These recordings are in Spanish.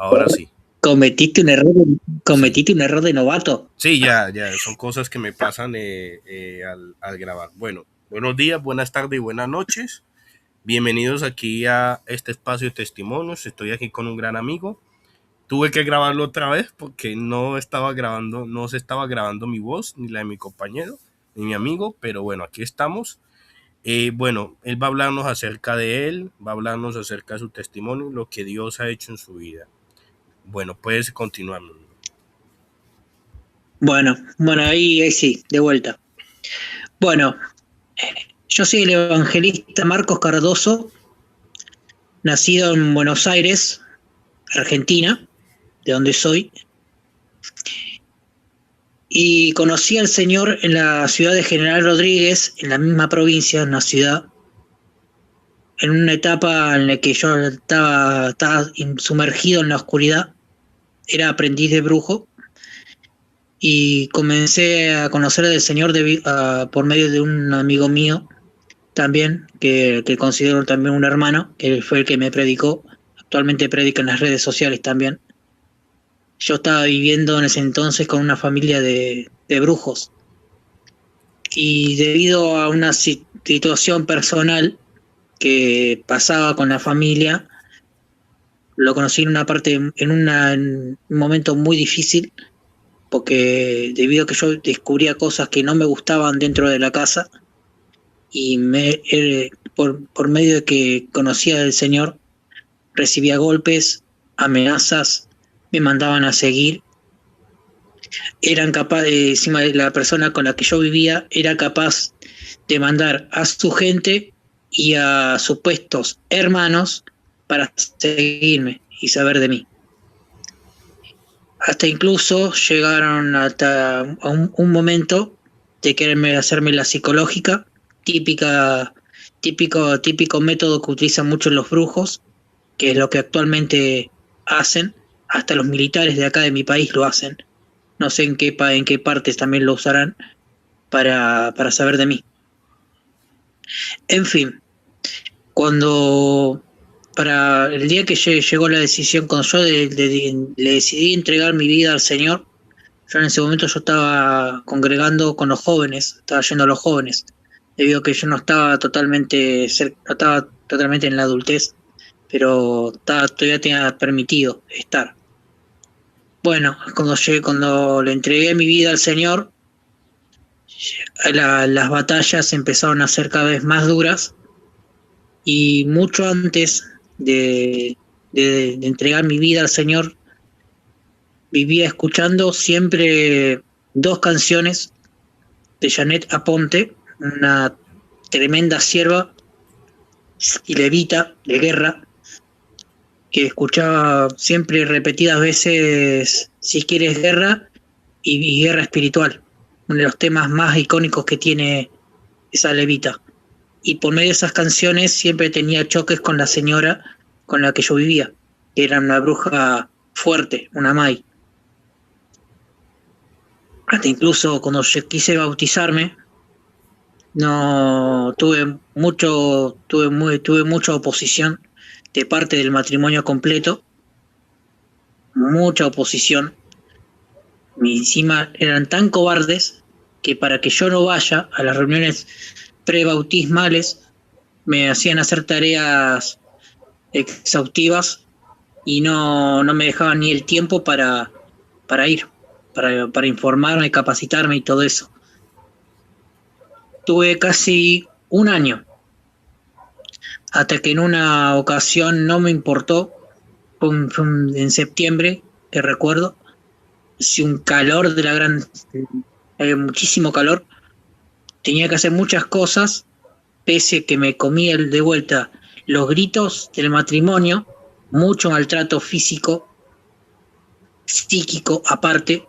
Ahora sí. Cometiste un error, Sí. cometiste un error de novato. Sí, ya, son cosas que me pasan al grabar. Bueno, buenos días, buenas tardes y buenas noches. Bienvenidos aquí a este espacio de testimonios. Estoy aquí con un gran amigo. Tuve que grabarlo otra vez porque no se estaba grabando mi voz, ni la de mi compañero, ni mi amigo, pero bueno, aquí estamos. Bueno, él va a hablarnos acerca de él, va a hablarnos acerca de su testimonio, lo que Dios ha hecho en su vida. Bueno, puedes continuar. Bueno, ahí sí, de vuelta. Bueno, yo soy el evangelista Marcos Cardoso, nacido en Buenos Aires, Argentina, de donde soy, y conocí al Señor en la ciudad de General Rodríguez, en la misma provincia, en una ciudad, en una etapa en la que yo estaba sumergido en la oscuridad, era aprendiz de brujo, y comencé a conocer del Señor por medio de un amigo mío también, que considero también un hermano, que fue el que me predicó. Actualmente predica en las redes sociales también. Yo estaba viviendo en ese entonces con una familia de brujos, y debido a una situación personal que pasaba con la familia, lo conocí en una parte, en un momento muy difícil, porque debido a que yo descubría cosas que no me gustaban dentro de la casa, y por medio de que conocía del Señor, recibía golpes, amenazas, me mandaban a seguir. Eran capaz de, encima de la persona con la que yo vivía, era capaz de mandar a su gente y a supuestos hermanos para seguirme y saber de mí. Hasta incluso llegaron hasta a un momento de quererme hacerme la psicológica, típico método que utilizan muchos los brujos, que es lo que actualmente hacen. Hasta los militares de acá de mi país lo hacen. No sé en qué partes también lo usarán para saber de mí. En fin, cuando para el día que llegó la decisión, cuando yo le decidí entregar mi vida al Señor, yo en ese momento yo estaba congregando con los jóvenes, estaba yendo a los jóvenes, debido a que yo no estaba totalmente en la adultez, pero todavía tenía permitido estar. Bueno, cuando le entregué mi vida al Señor, las batallas empezaron a ser cada vez más duras, y mucho antes de entregar mi vida al Señor, vivía escuchando siempre dos canciones de Janet Aponte, una tremenda sierva y levita de guerra, que escuchaba siempre repetidas veces Si quieres guerra y Guerra Espiritual, uno de los temas más icónicos que tiene esa levita. Y por medio de esas canciones siempre tenía choques con la señora con la que yo vivía, que era una bruja fuerte, una Mai. Hasta incluso cuando yo quise bautizarme, no tuve mucha oposición de parte del matrimonio completo, mucha oposición. Y encima eran tan cobardes que para que yo no vaya a las reuniones prebautismales me hacían hacer tareas exhaustivas, y no me dejaban ni el tiempo para ir, para informarme, capacitarme y todo eso. Tuve casi un año, hasta que en una ocasión no me importó, en septiembre, que recuerdo, hacía un calor de la gran, había muchísimo calor, tenía que hacer muchas cosas, pese a que me comía de vuelta los gritos del matrimonio, mucho maltrato físico, psíquico aparte.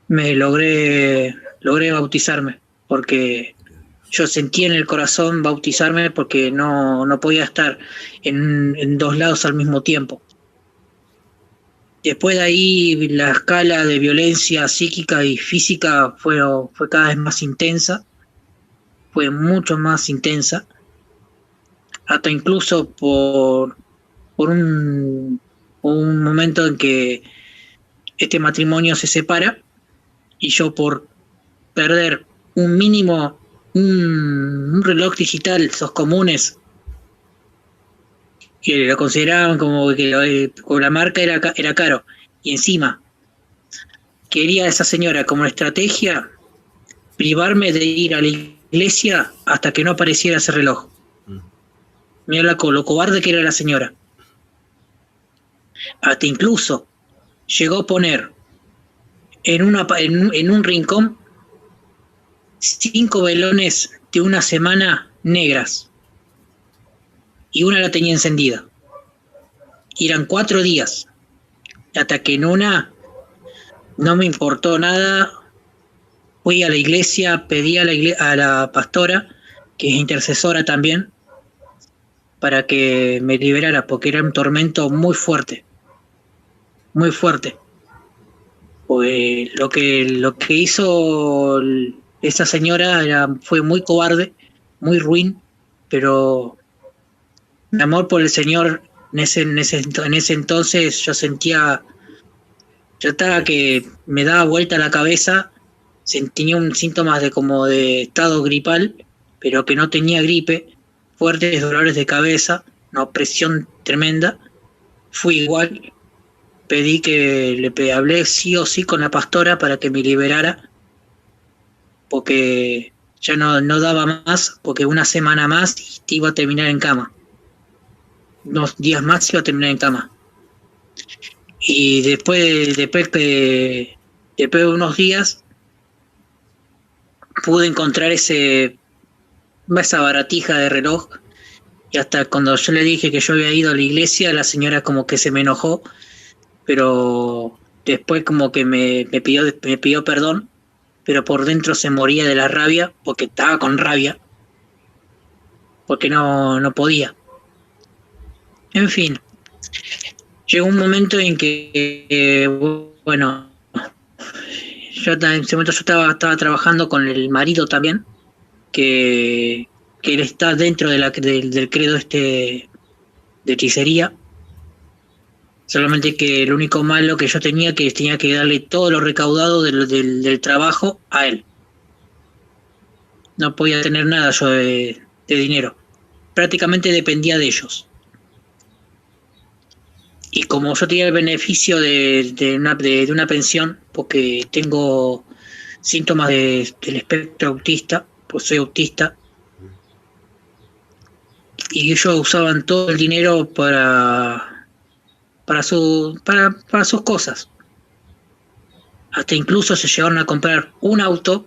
Logré bautizarme, porque yo sentí en el corazón bautizarme, porque no podía estar en dos lados al mismo tiempo. Después de ahí la escala de violencia psíquica y física fue cada vez más intensa, fue mucho más intensa, hasta incluso por un Hubo un momento en que este matrimonio se separa y yo por perder un mínimo, un reloj digital, esos comunes, que lo consideraban como que como la marca era caro, y encima quería esa señora como estrategia privarme de ir a la iglesia hasta que no apareciera ese reloj. Mira lo cobarde que era la señora. Hasta incluso llegó a poner en un rincón 5 velones de una semana negras y una la tenía encendida. Y eran 4 días. Hasta que en una no me importó nada. Fui a la iglesia, pedí a la pastora, que es intercesora también, para que me liberara, porque era un tormento muy fuerte. Muy fuerte. Pues lo que hizo esa señora fue muy cobarde, muy ruin, pero mi amor por el Señor en ese entonces yo estaba que me daba vuelta la cabeza, tenía un síntomas como de estado gripal, pero que no tenía gripe, fuertes dolores de cabeza, una opresión tremenda. Fui igual, pedí hablé sí o sí con la pastora para que me liberara, porque ya no daba más, porque una semana más iba a terminar en cama. Unos días más iba a terminar en cama. Y después de unos días pude encontrar esa baratija de reloj, y hasta cuando yo le dije que yo había ido a la iglesia, la señora como que se me enojó, pero después como que me pidió perdón, pero por dentro se moría de la rabia, porque estaba con rabia, porque no podía. En fin, llegó un momento en que, bueno, en ese momento yo estaba trabajando con el marido también, que él está dentro del credo de hechicería. Solamente que lo único malo que yo tenía que darle todo lo recaudado del trabajo a él. No podía tener nada yo de dinero. Prácticamente dependía de ellos. Y como yo tenía el beneficio de una pensión, porque tengo síntomas del espectro autista, pues soy autista, y ellos usaban todo el dinero para sus cosas. Hasta incluso se llegaron a comprar un auto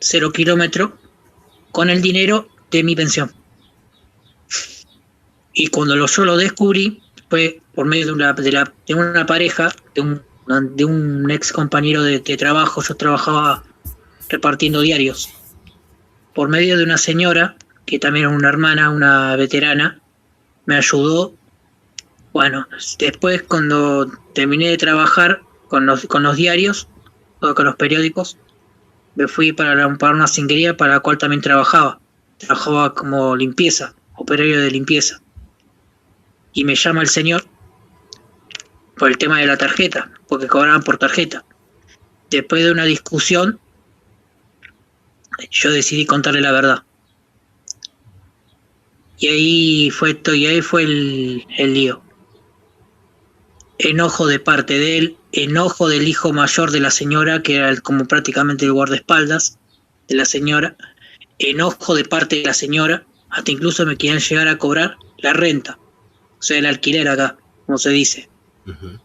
0 kilómetros con el dinero de mi pensión. Y cuando yo lo descubrí fue por medio de una pareja, de un ex compañero de trabajo. Yo trabajaba repartiendo diarios, por medio de una señora que también era una hermana, una veterana, me ayudó. Bueno, después cuando terminé de trabajar con los diarios, o con los periódicos, me fui para una cinguería para la cual también trabajaba como limpieza, operario de limpieza, y me llama el señor por el tema de la tarjeta, porque cobraban por tarjeta. Después de una discusión, yo decidí contarle la verdad, y ahí fue el lío. Enojo de parte de él, enojo del hijo mayor de la señora, que era como prácticamente el guardaespaldas de la señora, enojo de parte de la señora, hasta incluso me querían llegar a cobrar la renta, o sea, el alquiler acá, como se dice. Uh-huh.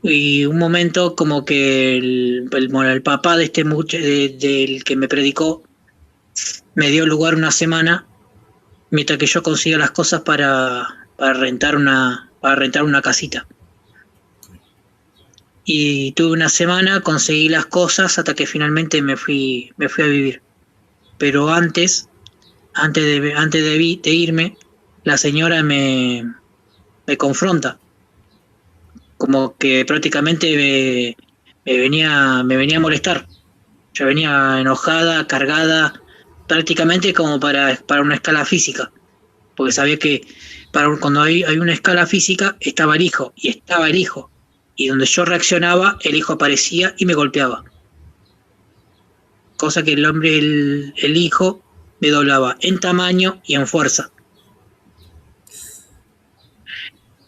Y un momento como que el papá de del que me predicó me dio lugar una semana mientras que yo consiga las cosas para rentar una casita. Y tuve una semana, conseguí las cosas hasta que finalmente me fui a vivir. Pero antes de irme, la señora me confronta, como que prácticamente me venía a molestar. Yo venía enojada, cargada, prácticamente como para una escala física, porque sabía que Cuando hay una escala física, estaba el hijo, y estaba el hijo. Y donde yo reaccionaba, el hijo aparecía y me golpeaba. Cosa que el hijo, me doblaba en tamaño y en fuerza.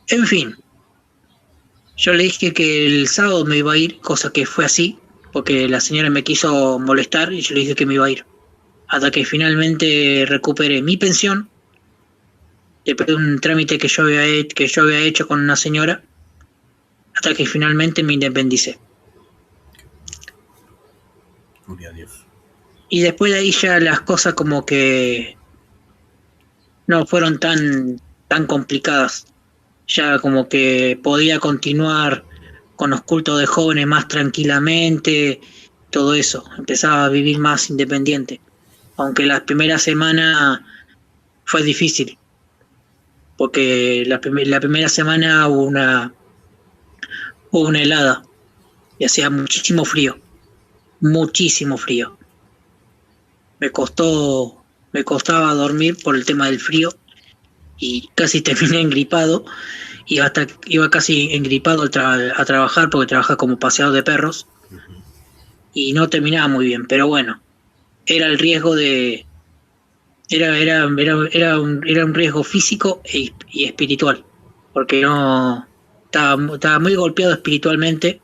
En fin, yo le dije que el sábado me iba a ir, cosa que fue así, porque la señora me quiso molestar y yo le dije que me iba a ir. Hasta que finalmente recuperé mi pensión, después de un trámite que yo había hecho con una señora, hasta que finalmente me independicé. Gloria a Dios. Y después de ahí ya las cosas como que no fueron tan complicadas. Ya como que podía continuar con los cultos de jóvenes más tranquilamente, todo eso. Empezaba a vivir más independiente. Aunque la primera semana fue difícil, porque la primera semana hubo una helada y hacía muchísimo frío. Me costaba dormir por el tema del frío y casi terminé engripado y hasta iba casi engripado a trabajar porque trabajaba como paseador de perros y no terminaba muy bien, pero bueno, era el riesgo de era un riesgo físico y espiritual, porque no estaba muy golpeado espiritualmente.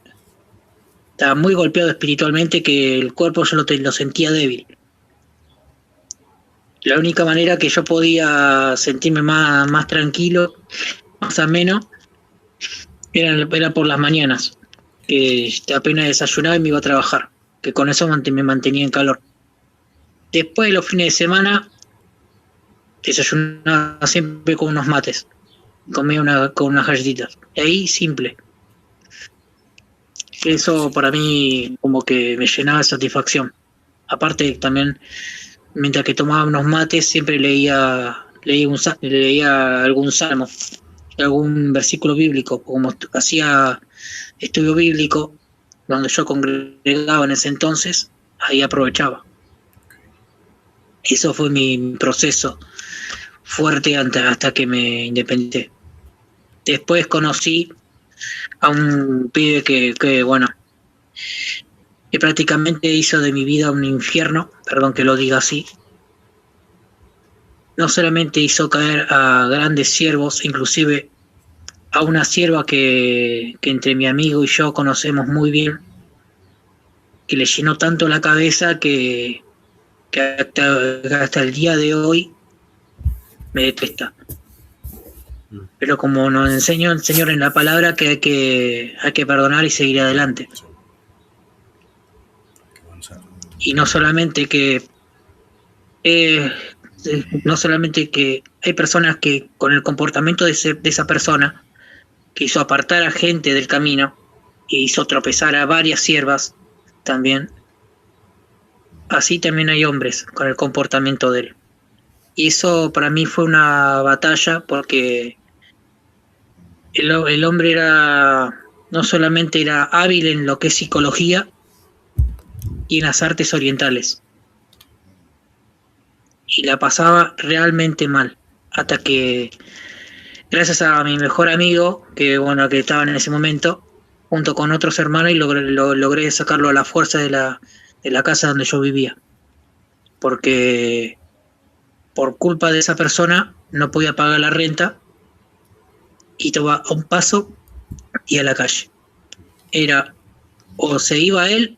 Estaba muy golpeado espiritualmente que el cuerpo yo lo sentía débil. La única manera que yo podía sentirme más tranquilo, más ameno, era por las mañanas, que apenas desayunaba y me iba a trabajar, que con eso me mantenía en calor. Después de los fines de semana, desayunaba siempre con unos mates, comía con unas galletitas. Y ahí simple. Eso para mí como que me llenaba de satisfacción. Aparte también, mientras que tomaba unos mates, siempre leía algún salmo, algún versículo bíblico, como hacía estudio bíblico, donde yo congregaba en ese entonces, ahí aprovechaba. Eso fue mi proceso fuerte hasta que me independicé. Después conocí a un pibe que bueno, que prácticamente hizo de mi vida un infierno, perdón que lo diga así. No solamente hizo caer a grandes siervos, inclusive a una sierva que entre mi amigo y yo conocemos muy bien, que le llenó tanto la cabeza que hasta el día de hoy me detesta. Pero como nos enseñó el Señor en la palabra, que hay que perdonar y seguir adelante. Y no solamente que hay personas que con el comportamiento de esa persona que hizo apartar a gente del camino e hizo tropezar a varias siervas también, así también hay hombres con el comportamiento de él. Y eso para mí fue una batalla, porque el hombre no solamente era hábil en lo que es psicología y en las artes orientales, y la pasaba realmente mal, hasta que gracias a mi mejor amigo, que estaba en ese momento, junto con otros hermanos, y logré sacarlo a la fuerza de la casa donde yo vivía, porque por culpa de esa persona no podía pagar la renta y estaba a un paso y a la calle. Era o se iba él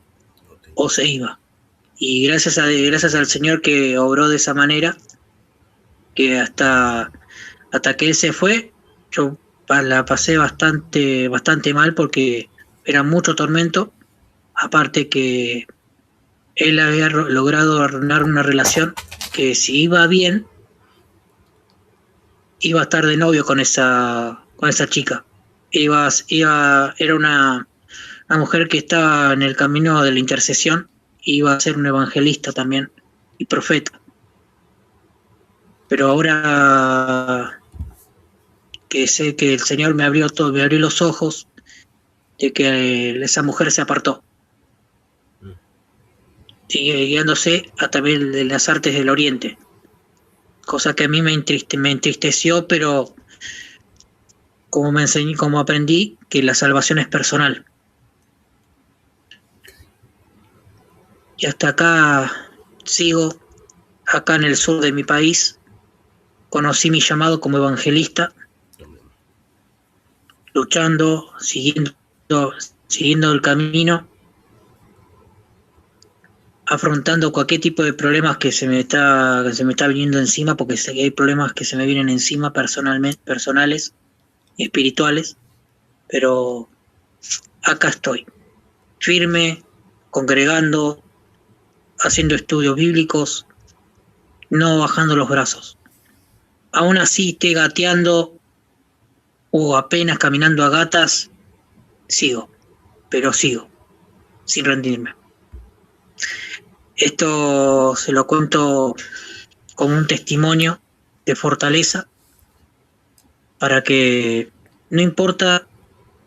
o se iba. Y gracias al Señor que obró de esa manera, que hasta que él se fue, yo la pasé bastante mal, porque era mucho tormento. Aparte que él había logrado arruinar una relación que, si iba bien, iba a estar de novio con esa chica. Era una mujer que estaba en el camino de la intercesión, iba a ser un evangelista también y profeta. Pero ahora que sé que el Señor me abrió los ojos, de que esa mujer se apartó, guiándose a también de las artes del Oriente, cosa que a mí me entristeció, pero como me enseñé, como aprendí que la salvación es personal. Y hasta acá sigo, acá en el sur de mi país, conocí mi llamado como evangelista, luchando, siguiendo el camino, afrontando cualquier tipo de problemas que se me está viniendo encima, porque sé que hay problemas que se me vienen encima personales y espirituales, pero acá estoy, firme, congregando, haciendo estudios bíblicos, no bajando los brazos. Aún así esté gateando o apenas caminando a gatas, sigo, pero sigo, sin rendirme. Esto se lo cuento como un testimonio de fortaleza para que no importa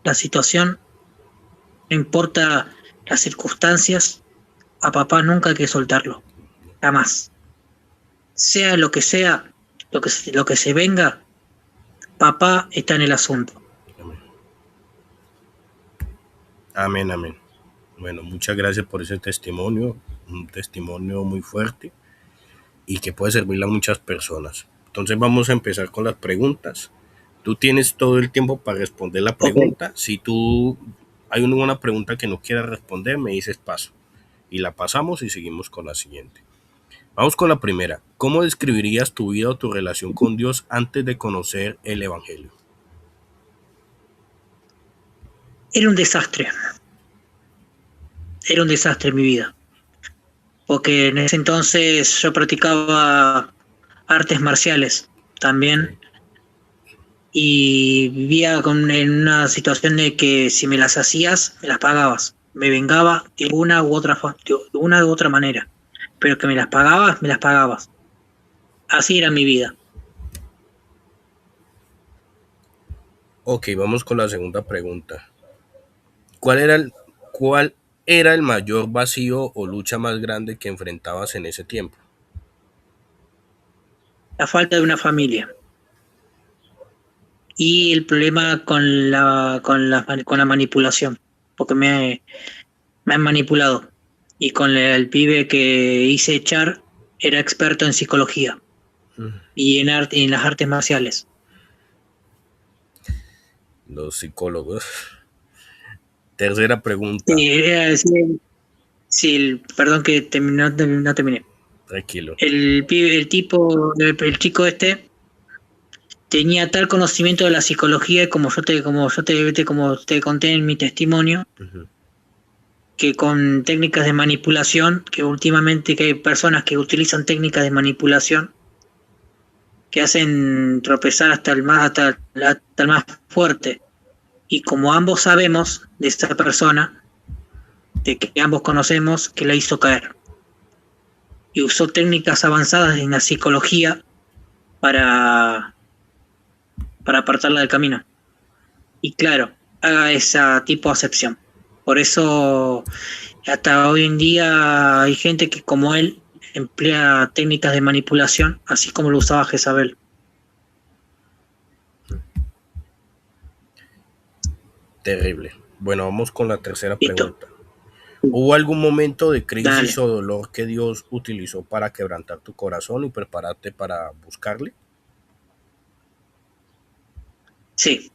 la situación, no importa las circunstancias, a papá nunca hay que soltarlo, jamás. Sea lo que sea, lo que se venga, papá está en el asunto. Amén, amén. Bueno, muchas gracias por ese testimonio, un testimonio muy fuerte y que puede servirle a muchas personas. Entonces vamos a empezar con las preguntas. Tú tienes todo el tiempo para responder la pregunta. Okay. Si tú hay una pregunta que no quieras responder, me dices paso y la pasamos y seguimos con la siguiente. Vamos con la primera. ¿Cómo describirías tu vida o tu relación con Dios antes de conocer el Evangelio? Era un desastre. Era un desastre mi vida. Porque en ese entonces yo practicaba artes marciales también. Y vivía en una situación de que si me las hacías, me las pagabas. Me vengaba de una u otra manera. Pero que me las pagabas. Así era mi vida. Ok, vamos con la segunda pregunta. ¿Cuál era el mayor vacío o lucha más grande que enfrentabas en ese tiempo? La falta de una familia. Y el problema con la manipulación. Porque me han manipulado. Y con el pibe que hice echar, era experto en psicología. Y en las artes marciales. Los psicólogos. Tercera pregunta. Sí, perdón que no terminé. Tranquilo. El chico este tenía tal conocimiento de la psicología como te conté en mi testimonio, que con técnicas de manipulación, que últimamente que hay personas que utilizan técnicas de manipulación que hacen tropezar hasta el más fuerte. Y como ambos sabemos de esta persona, de que ambos conocemos, que la hizo caer. Y usó técnicas avanzadas en la psicología para apartarla del camino. Y claro, haga esa tipo de acepción. Por eso hasta hoy en día hay gente que como él emplea técnicas de manipulación, así como lo usaba Jezabel. Terrible. Bueno, vamos con la tercera pregunta. ¿Hubo algún momento de crisis o dolor que Dios utilizó para quebrantar tu corazón y prepararte para buscarle? Sí.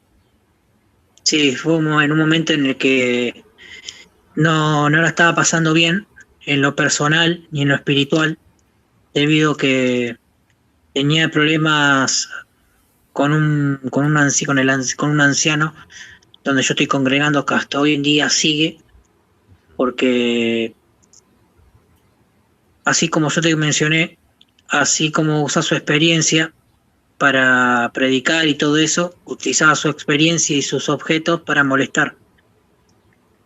Sí, fue en un momento en el que no la estaba pasando bien en lo personal ni en lo espiritual, debido a que tenía problemas con un anciano donde yo estoy congregando, que hasta hoy en día sigue, porque así como yo te mencioné, así como usa su experiencia para predicar y todo eso, utilizaba su experiencia y sus objetos para molestar.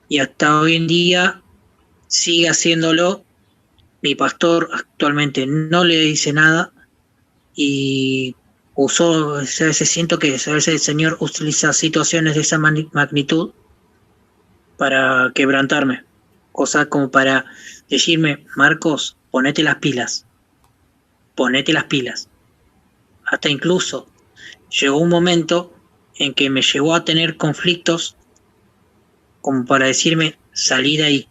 Y hasta hoy en día sigue haciéndolo. Mi pastor actualmente no le dice nada y a veces siento que a veces el Señor utiliza situaciones de esa magnitud para quebrantarme, cosa como para decirme: Marcos, ponete las pilas. Hasta incluso llegó un momento en que me llevó a tener conflictos como para decirme, salí de ahí.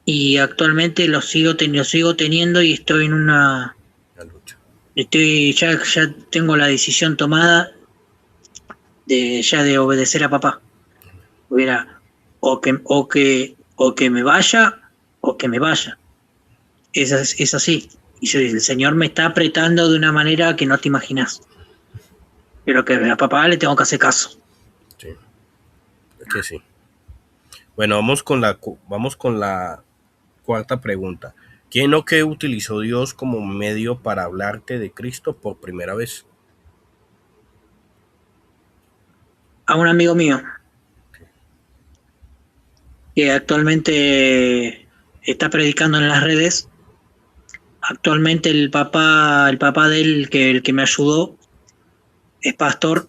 Y actualmente lo sigo teniendo y estoy en una... La lucha. Ya tengo la decisión tomada de obedecer a papá. Era o que me vaya o que me vaya. Es así. Y el Señor me está apretando de una manera que no te imaginas. Pero que a papá le tengo que hacer caso. Sí, es que sí. Bueno, vamos con la cuarta pregunta. ¿Quién o qué utilizó Dios como medio para hablarte de Cristo por primera vez? A un amigo mío que actualmente está predicando en las redes. Actualmente el papá de él, el que me ayudó, es pastor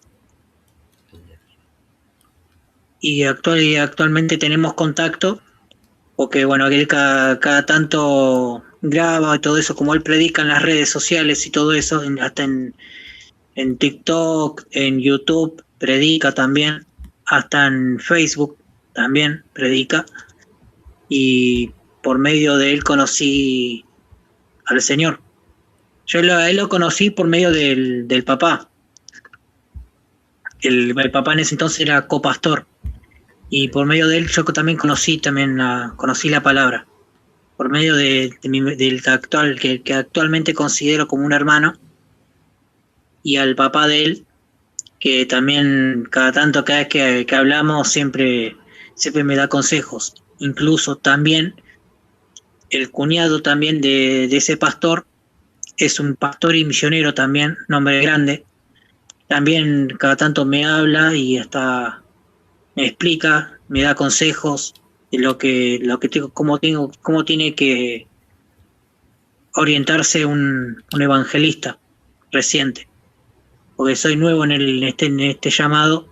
y actualmente tenemos contacto porque bueno, él cada tanto graba y todo eso, como él predica en las redes sociales y todo eso, hasta en TikTok, en YouTube predica también, hasta en Facebook también predica, y por medio de él conocí al Señor. A él lo conocí por medio del papá. El papá en ese entonces era copastor. Y por medio de él yo también conocí la palabra. Por medio del que actualmente considero como un hermano. Y al papá de él, que también cada vez que hablamos siempre me da consejos. Incluso también el cuñado también de ese pastor es un pastor y misionero también, nombre grande. También cada tanto me habla y hasta me explica, me da consejos de lo que tengo, cómo tiene que orientarse un evangelista reciente. Porque soy nuevo en este llamado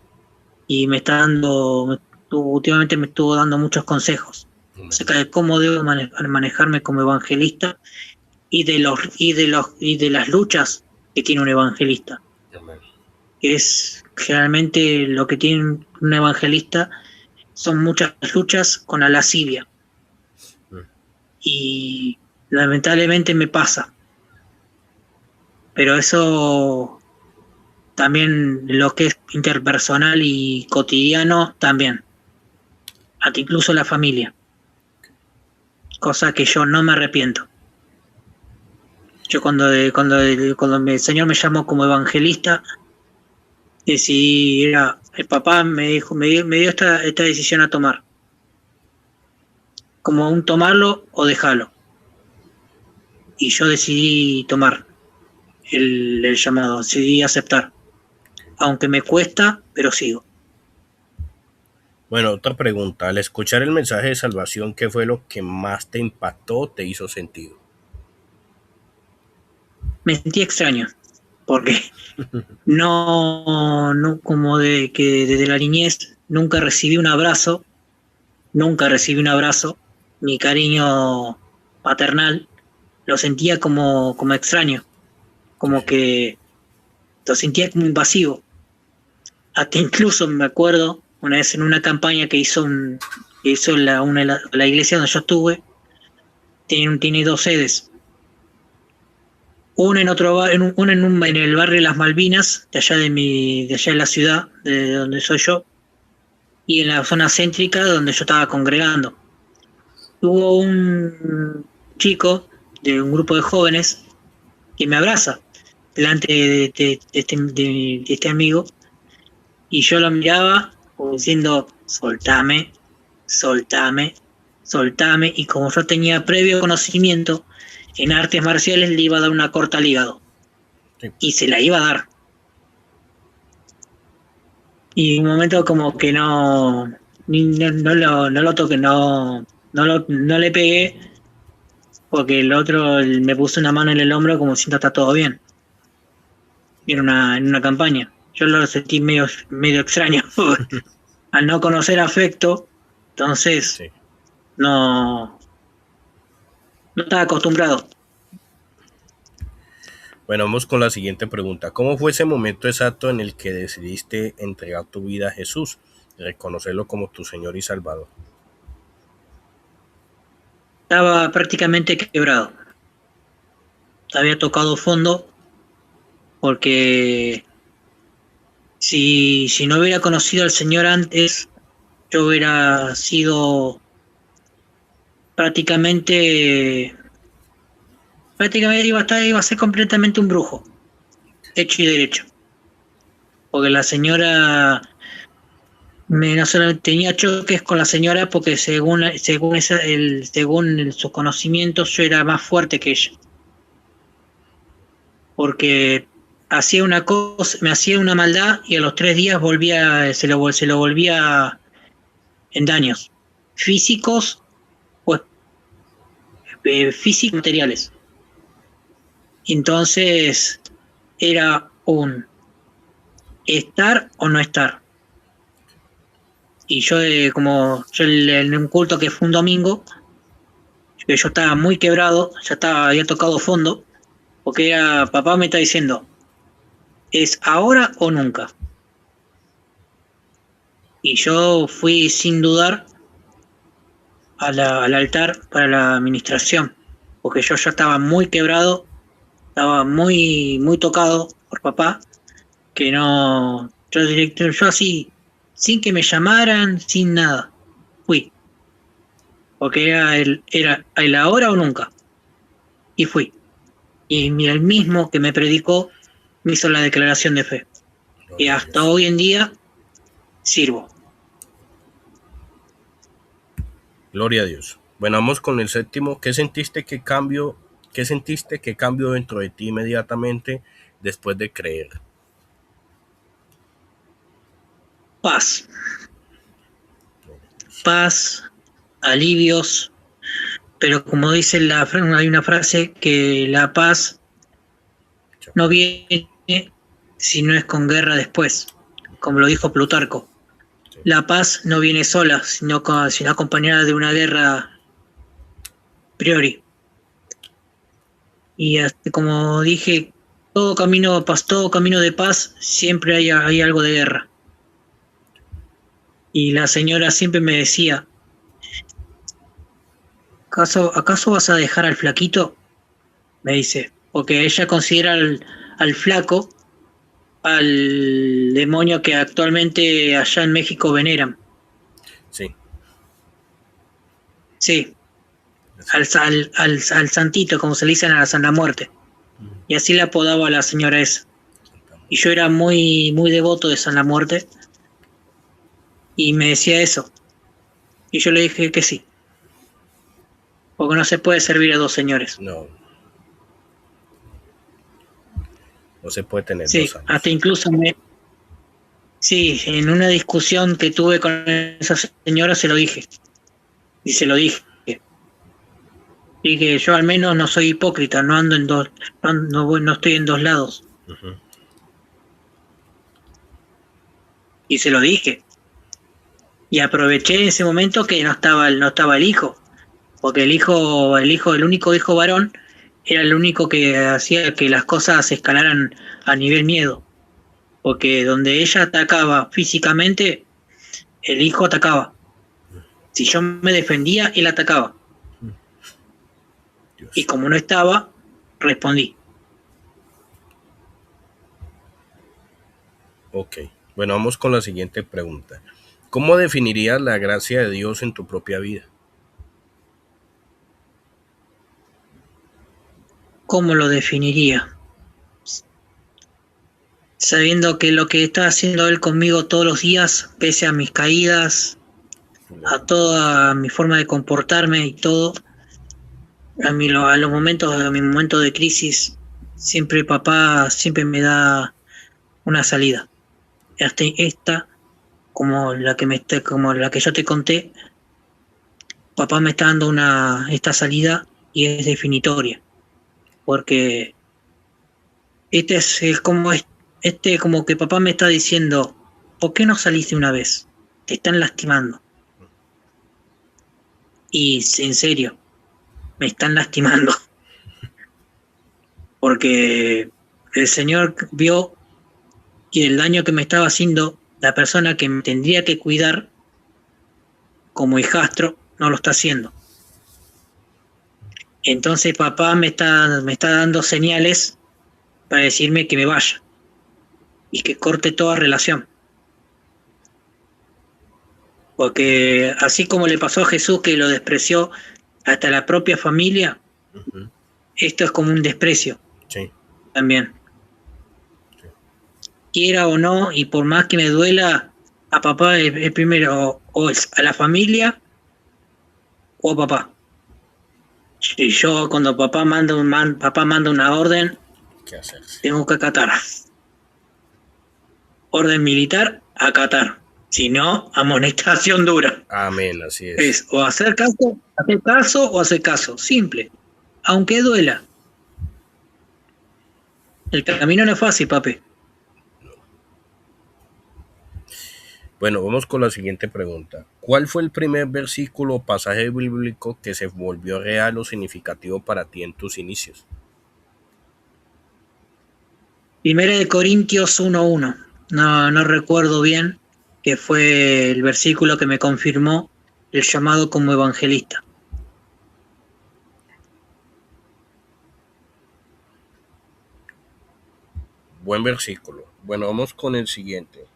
y últimamente me estuvo dando muchos consejos acerca de cómo debo manejarme como evangelista y de las luchas que tiene un evangelista. Que es generalmente lo que tiene un evangelista, son muchas luchas con la lascivia. Y lamentablemente me pasa. Pero eso también, lo que es interpersonal y cotidiano también. Hasta incluso la familia. Cosa que yo no me arrepiento. Yo cuando el Señor me llamó como evangelista, decidí, el papá me dio esta decisión a tomar. Como un tomarlo o dejarlo. Y yo decidí tomar el llamado, decidí aceptar. Aunque me cuesta, pero sigo. Bueno, otra pregunta. Al escuchar el mensaje de salvación, ¿qué fue lo que más te impactó, te hizo sentido? Me sentí extraño, porque no como de que desde la niñez nunca recibí un abrazo, mi cariño paternal, lo sentía como extraño, como que lo sentía como invasivo. Hasta incluso me acuerdo una vez en una campaña que hizo la iglesia donde yo estuve, tiene dos sedes. Una en el barrio de Las Malvinas, de allá de la ciudad, de donde soy yo, y en la zona céntrica donde yo estaba congregando. Hubo un chico de un grupo de jóvenes que me abraza delante de este amigo, y yo lo miraba como diciendo, soltame, y como yo tenía previo conocimiento en artes marciales, le iba a dar una corta al hígado. Sí. Y se la iba a dar. Y un momento como que no lo toqué, no le pegué, porque el otro me puso una mano en el hombro como si está todo bien. En una campaña. Yo lo sentí medio extraño. Al no conocer afecto, entonces sí. No estaba acostumbrado. Bueno, vamos con la siguiente pregunta. ¿Cómo fue ese momento exacto en el que decidiste entregar tu vida a Jesús y reconocerlo como tu Señor y Salvador? Estaba prácticamente quebrado. Había tocado fondo porque si no hubiera conocido al Señor antes, yo hubiera sido prácticamente, prácticamente iba a ser completamente un brujo, hecho y derecho. Porque la señora no solamente tenía choques con la señora porque según sus conocimientos yo era más fuerte que ella. Porque hacía una cosa, me hacía una maldad y a los 3 días se lo volvía en daños físicos, pues físicos materiales. Entonces era un estar o no estar. Y yo, como yo en un culto que fue un domingo, yo estaba muy quebrado, había tocado fondo, porque papá me está diciendo, ¿es ahora o nunca? Y yo fui sin dudar al altar para la administración, porque yo ya estaba muy quebrado, estaba muy, muy tocado por papá, que no, yo así, sin que me llamaran, sin nada, fui, porque era el ahora o nunca, y fui. Y el mismo que me predicó me hizo la declaración de fe. Y Gloria a hasta Dios. hoy en día sirvo. Gloria a Dios. Bueno, vamos con el séptimo. Qué sentiste que cambió dentro de ti inmediatamente después de creer? Paz, paz, alivios, pero como dice hay una frase que la paz no viene si no es con guerra después, como lo dijo Plutarco. Sí. La paz no viene sola, sino acompañada de una guerra priori. Y como dije, todo camino de paz siempre hay algo de guerra. Y la señora siempre me decía, ¿acaso vas a dejar al flaquito? Me dice, porque ella considera al flaco al demonio que actualmente allá en México veneran. Sí. Sí, al santito, como se le dicen a la Santa Muerte. Y así le apodaba a la señora esa. Y yo era muy, muy devoto de San Muerte. Y me decía eso. Y yo le dije que sí. Porque no se puede servir a dos señores. No, no se puede tener dos Sí, hasta años. incluso sí, en una discusión que tuve con esa señora se lo dije. Y se lo dije. Y que yo al menos no soy hipócrita, no ando en dos, no estoy en dos lados. Ujú. Y se lo dije. Y aproveché en ese momento que no estaba el hijo. Porque el único hijo varón era el único que hacía que las cosas escalaran a nivel miedo. Porque donde ella atacaba físicamente, el hijo atacaba. Si yo me defendía, él atacaba. Y Dios. como no estaba, respondí. Ok. Bueno, vamos con la siguiente pregunta. ¿Cómo definirías la gracia de Dios en tu propia vida? ¿Cómo lo definiría? Sabiendo que lo que está haciendo él conmigo todos los días, pese a mis caídas, a toda mi forma de comportarme y todo, a los momentos, a mi momento de crisis, siempre papá siempre me da una salida. Hasta esta, como la que yo te conté, papá me está dando esta salida y es definitoria, porque como que papá me está diciendo, ¿por qué no saliste una vez? Te están lastimando. Y en serio, me están lastimando. Porque el Señor vio que el daño que me estaba haciendo la persona que me tendría que cuidar como hijastro no lo está haciendo. Entonces papá me está dando señales para decirme que me vaya y que corte toda relación. Porque así como le pasó a Jesús, que lo despreció hasta la propia familia, Ujú. esto es como un desprecio Sí, también. Quiera o no, y por más que me duela, a papá es primero o es a la familia o a papá. Y yo cuando papá manda una orden, ¿qué hacerse? tengo que acatar. Orden militar, acatar. Si no, amonestación dura. Amén, así es. Es o hacer caso o hacer caso. Simple. Aunque duela. El camino no es fácil, papi. Bueno, vamos con la siguiente pregunta. ¿Cuál fue el primer versículo o pasaje bíblico que se volvió real o significativo para ti en tus inicios? Primera de Corintios 1:1. No recuerdo bien, que fue el versículo que me confirmó el llamado como evangelista. Buen versículo. Bueno, vamos con el siguiente.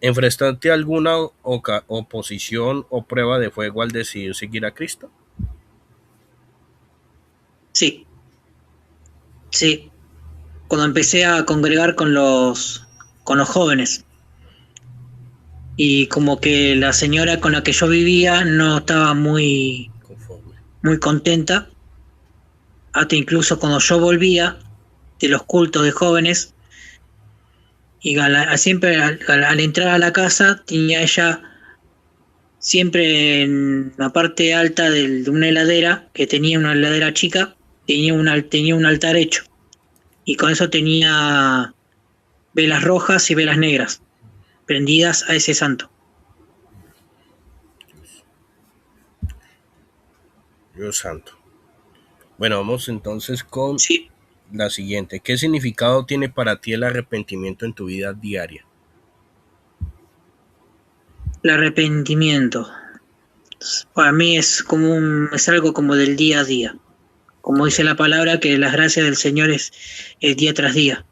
¿Enfrentaste alguna oposición o prueba de fuego al decidir seguir a Cristo? Sí, sí. Cuando empecé a congregar con los jóvenes. Y como que la señora con la que yo vivía no estaba muy, Conforme. muy contenta. Hasta incluso cuando yo volvía de los cultos de jóvenes, y siempre al entrar a la casa tenía ella siempre en la parte alta de una heladera, que tenía una heladera chica, tenía un altar hecho. Y con eso tenía velas rojas y velas negras, prendidas a ese santo. Dios santo. Bueno, vamos entonces con Sí, la siguiente. ¿Qué significado tiene para ti el arrepentimiento en tu vida diaria? el arrepentimiento. Para mí es algo como del día a día. Como dice la palabra, que las gracias del Señor es día tras día.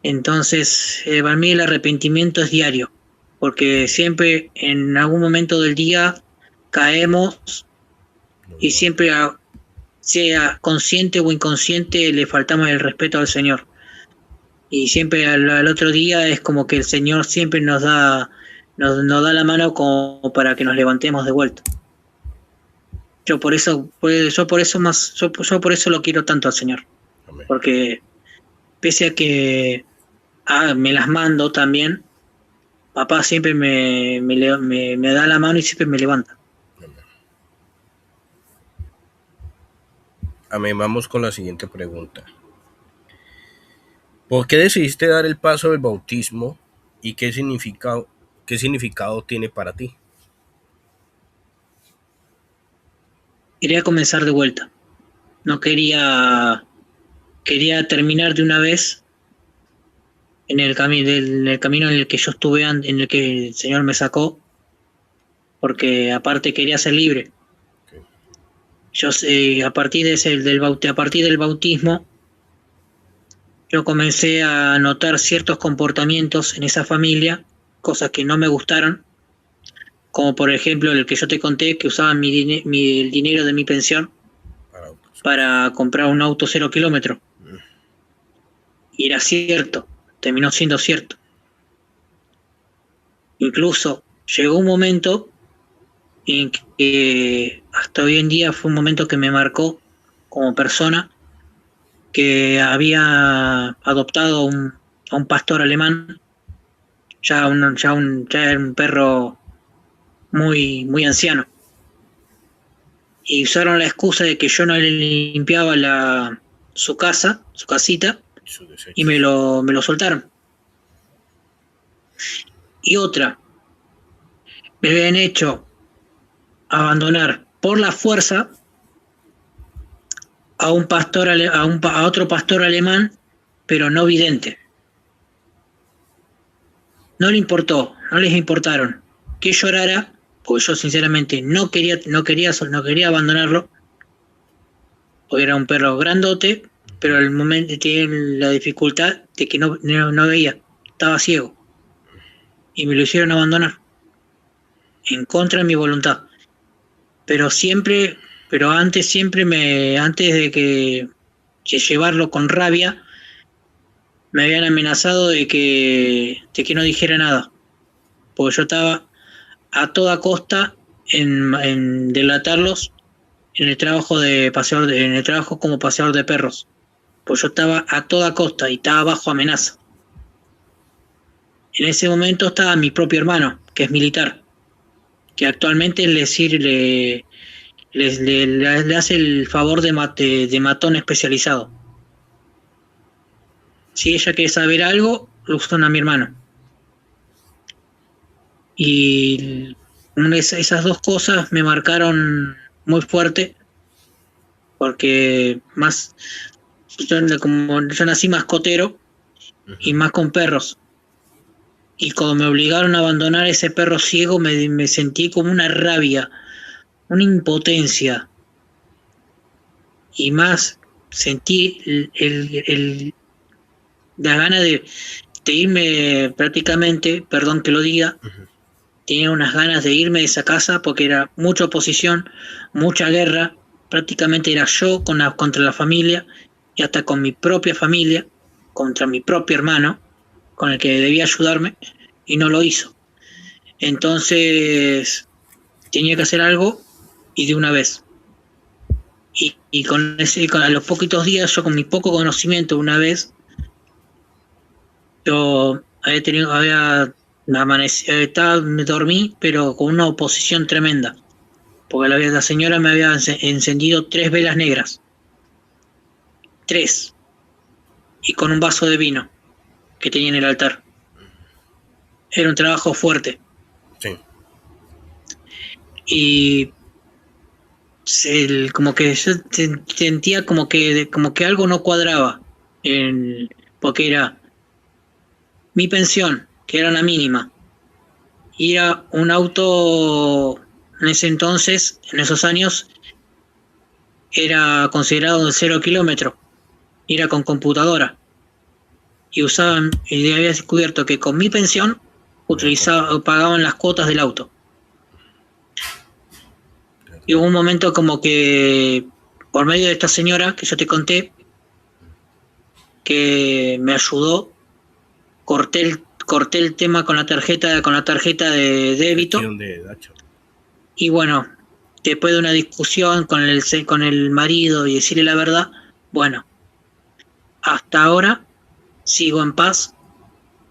Entonces, para mí el arrepentimiento es diario, porque siempre en algún momento del día caemos y siempre, sea consciente o inconsciente, le faltamos el respeto al Señor. Y siempre al otro día es como que el Señor siempre nos da la mano como para que nos levantemos de vuelta. Yo por eso lo quiero tanto al Señor, Amén. porque pese a que me las mando también, papá siempre me da la mano y siempre me levanta. Amén. Vamos con la siguiente pregunta. ¿Por qué decidiste dar el paso del bautismo y qué significado tiene para ti? Quería comenzar de vuelta. No quería terminar de una vez en el camino en el que yo estuve, en el que el Señor me sacó, porque aparte quería ser libre. Okay. Yo a partir del bautismo, yo comencé a notar ciertos comportamientos en esa familia, cosas que no me gustaron, como por ejemplo el que yo te conté, que usaban el dinero de mi pensión para comprar un auto 0 kilómetros. Y era cierto, terminó siendo cierto. Incluso llegó un momento en que hasta hoy en día fue un momento que me marcó como persona, que había adoptado a un pastor alemán, ya era un perro muy, muy anciano. Y usaron la excusa de que yo no le limpiaba su casita, y me lo soltaron. Y otra, me habían hecho abandonar por la fuerza a un pastor a otro pastor alemán, pero no vidente. No le importó, no les importaron que llorara, porque yo sinceramente no quería abandonarlo, porque era un perro grandote, pero el momento tiene la dificultad de que no veía, estaba ciego, y me lo hicieron abandonar, en contra de mi voluntad. Pero siempre, pero antes que llevarlo con rabia, me habían amenazado de que no dijera nada, porque yo estaba a toda costa en delatarlos en el trabajo como paseador de perros, pues yo estaba a toda costa y estaba bajo amenaza. En ese momento estaba mi propio hermano, que es militar, que actualmente le hace el favor de matón especializado. Si ella quiere saber algo, lo usan a mi hermano. Y esas dos cosas me marcaron muy fuerte, porque como yo nací mascotero y más con perros. Y cuando me obligaron a abandonar ese perro ciego, me sentí como una rabia, una impotencia. Y más sentí la gana de irme prácticamente, perdón que lo diga, tenía unas ganas de irme de esa casa porque era mucha oposición, mucha guerra, prácticamente era yo contra la familia y hasta con mi propia familia, contra mi propio hermano, con el que debía ayudarme y no lo hizo. Entonces tenía que hacer algo y de una vez. Y a los poquitos días, yo con mi poco conocimiento, una vez, yo me dormí, pero con una oposición tremenda, porque la señora me había encendido 3 velas negras, 3, y con un vaso de vino que tenía en el altar. Era un trabajo fuerte. Sí. Y como que yo sentía como que algo no cuadraba, porque era mi pensión, que era una mínima, y era un auto en ese entonces, en esos años, era considerado de 0 kilómetros, era con computadora, y había descubierto que con mi pensión pagaban las cuotas del auto. Y hubo un momento como que, por medio de esta señora que yo te conté, que me ayudó, corté el tema con la tarjeta de débito. Y bueno, después de una discusión con el marido y decirle la verdad, bueno, hasta ahora sigo en paz,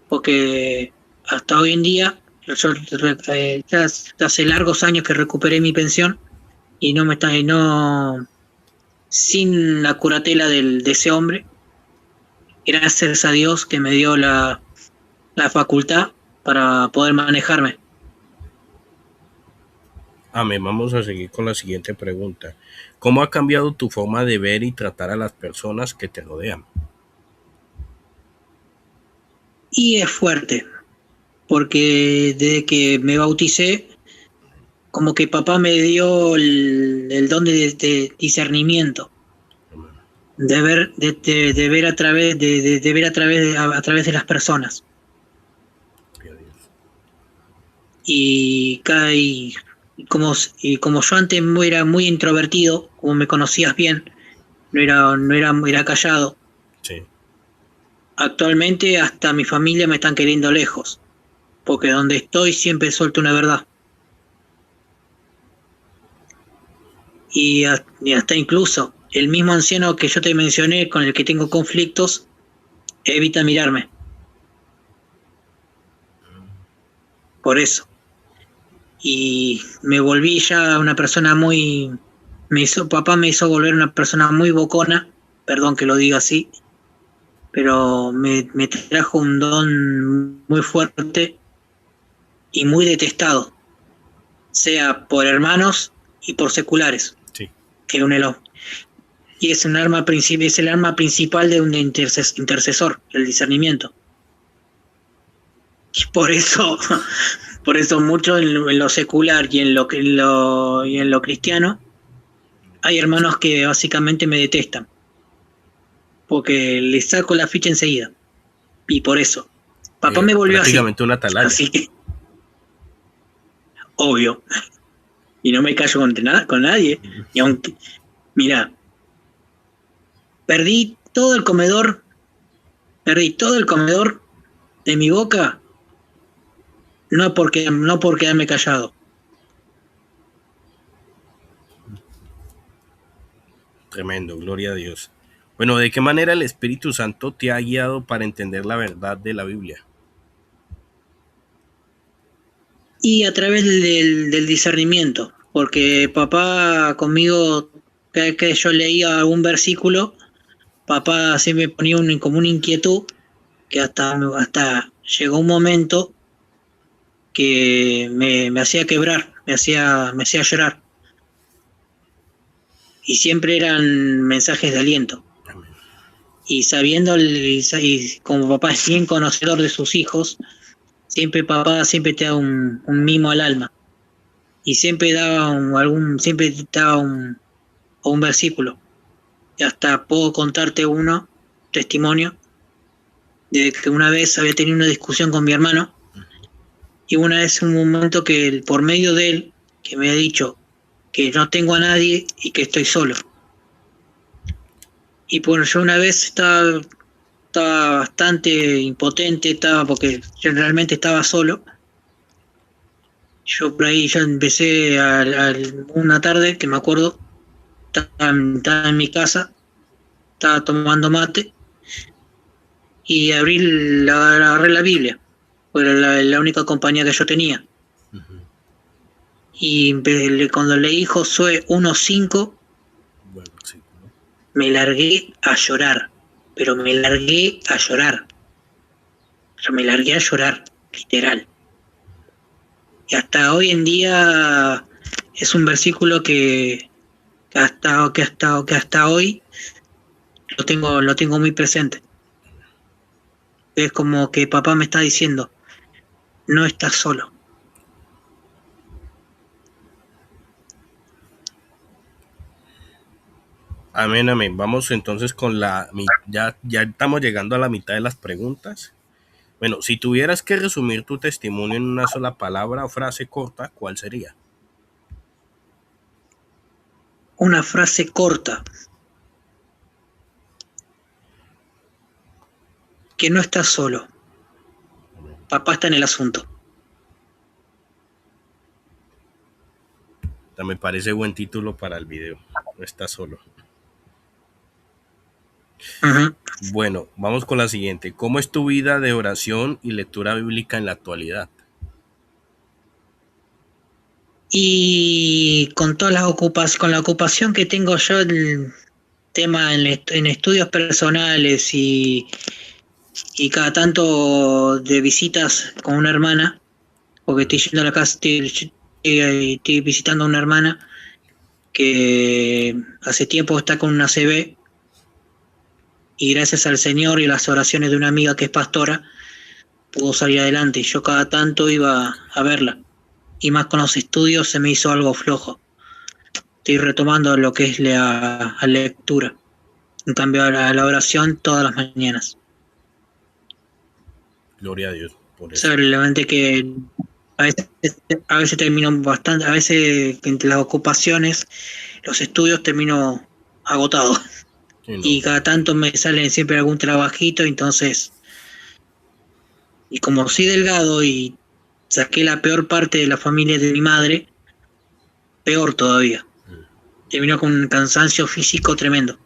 porque hasta hoy en día, ya hace largos años que recuperé mi pensión y sin la curatela de ese hombre. Gracias a Dios que me dio la facultad para poder manejarme. Amén. Vamos a seguir con la siguiente pregunta. ¿Cómo ha cambiado tu forma de ver y tratar a las personas que te rodean? Y es fuerte, porque desde que me bauticé, como que papá me dio el don de discernimiento, de ver a través a través de las personas. Y como yo antes era muy introvertido, como me conocías bien, era callado. Sí. Actualmente hasta mi familia me están queriendo lejos, porque donde estoy siempre suelto una verdad. Y hasta incluso el mismo anciano que yo te mencioné, con el que tengo conflictos, evita mirarme. Por eso. Y me volví ya una persona papá me hizo volver una persona muy bocona, perdón que lo diga así, pero me trajo un don muy fuerte y muy detestado, sea por hermanos y por seculares. Sí. Que Y es es el arma principal de un intercesor, el discernimiento. Y por eso, por eso mucho en lo secular y y en lo cristiano, hay hermanos que básicamente me detestan. Porque les saco la ficha enseguida. Y por eso. Papá me volvió así. Prácticamente una atalaya. Así que, obvio. Y no me callo con nadie. Y aunque, mira, perdí todo el comedor de mi boca, no por quedarme callado. Tremendo, gloria a Dios. Bueno, ¿de qué manera el Espíritu Santo te ha guiado para entender la verdad de la Biblia? Y a través del discernimiento, porque papá conmigo, cada vez que yo leía algún versículo, papá siempre ponía como una inquietud que hasta llegó un momento que me hacía quebrar, me hacía llorar. Y siempre eran mensajes de aliento. Y sabiendo, y como papá es bien conocedor de sus hijos, papá siempre te da un mimo al alma. Y siempre daba un versículo. Y hasta puedo contarte testimonio, de que una vez había tenido una discusión con mi hermano, y una vez un momento que por medio de él, que me ha dicho que no tengo a nadie y que estoy solo. Y pues yo una vez estaba bastante impotente, porque yo realmente estaba solo. Yo por ahí ya empecé una tarde, que me acuerdo, estaba en mi casa, estaba tomando mate, y agarré la Biblia, era la única compañía que yo tenía. Y cuando leí Josué 1:5, Bueno, sí, ¿no? me largué a llorar, pero me largué a llorar. Yo me largué a llorar, literal. Y hasta hoy en día es un versículo que hasta hoy lo tengo muy presente. Es como que papá me está diciendo, no estás solo. Amén, amén. Vamos entonces con ya estamos llegando a la mitad de las preguntas. Bueno, si tuvieras que resumir tu testimonio en una sola palabra o frase corta, ¿cuál sería? Una frase corta. Que no estás solo. Papá está en el asunto. Me parece buen título para el video. No estás solo. Uh-huh. Bueno, vamos con la siguiente. ¿Cómo es tu vida de oración y lectura bíblica en la actualidad? Y con con la ocupación que tengo yo, el tema en estudios personales y cada tanto de visitas con una hermana, porque estoy yendo a la casa, estoy visitando a una hermana que hace tiempo está con una CB, y gracias al Señor y las oraciones de una amiga que es pastora, pudo salir adelante. Y yo cada tanto iba a verla. Y más con los estudios se me hizo algo flojo. Estoy retomando lo que es la lectura. En cambio, a la oración todas las mañanas. Gloria a Dios por eso. Solamente que a veces termino bastante, a veces entre las ocupaciones, los estudios termino agotado. Sí, no. Y cada tanto me sale siempre algún trabajito, entonces, y como soy delgado y saqué la peor parte de la familia de mi madre, peor todavía. Terminó con un cansancio físico tremendo.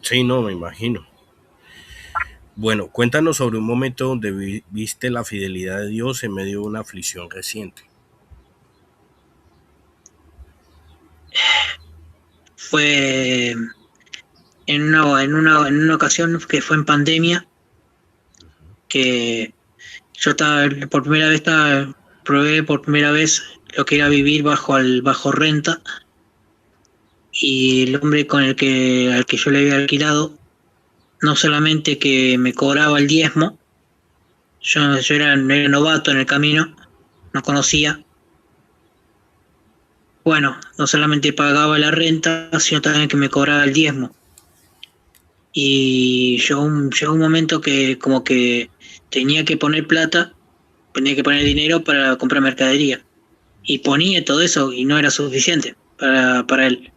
Sí, no, me imagino. Bueno, cuéntanos sobre un momento donde viste la fidelidad de Dios en medio de una aflicción reciente. Fue en una ocasión que fue en pandemia, que yo probé por primera vez lo que era vivir bajo renta, y el hombre al que yo le había alquilado, no solamente que me cobraba el diezmo, yo era novato en el camino, no conocía, bueno, no solamente pagaba la renta, sino también que me cobraba el diezmo. Y llegó un momento que como que tenía que poner plata, tenía que poner dinero para comprar mercadería. Y ponía todo eso y no era suficiente para él.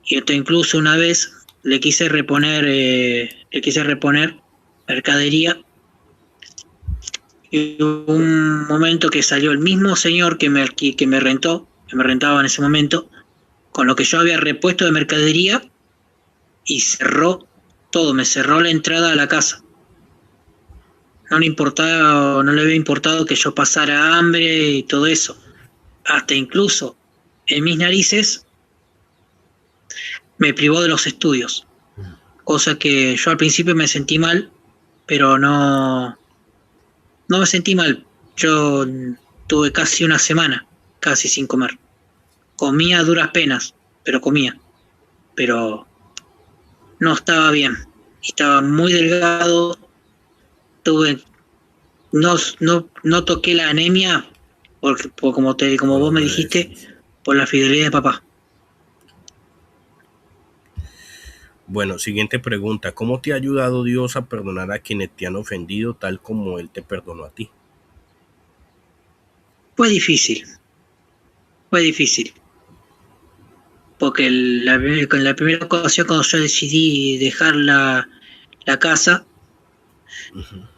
Y esto incluso una vez le quise reponer mercadería. Y hubo un momento que salió el mismo señor que me rentó, que me rentaba en ese momento, con lo que yo había repuesto de mercadería y cerró todo, me cerró la entrada a la casa. No le importaba, no le había importado que yo pasara hambre y todo eso. Hasta incluso en mis narices me privó de los estudios. Cosa que yo al principio me sentí mal, pero no me sentí mal. Yo tuve casi una semana, casi sin comer. Comía a duras penas, pero comía. Pero no estaba bien. Estaba muy delgado. Tuve, no toqué la anemia, porque como vos me dijiste, por la fidelidad de papá. Bueno, siguiente pregunta. ¿Cómo te ha ayudado Dios a perdonar a quienes te han ofendido tal como Él te perdonó a ti? Fue difícil, fue difícil. Porque con la primera ocasión cuando yo decidí dejar la casa,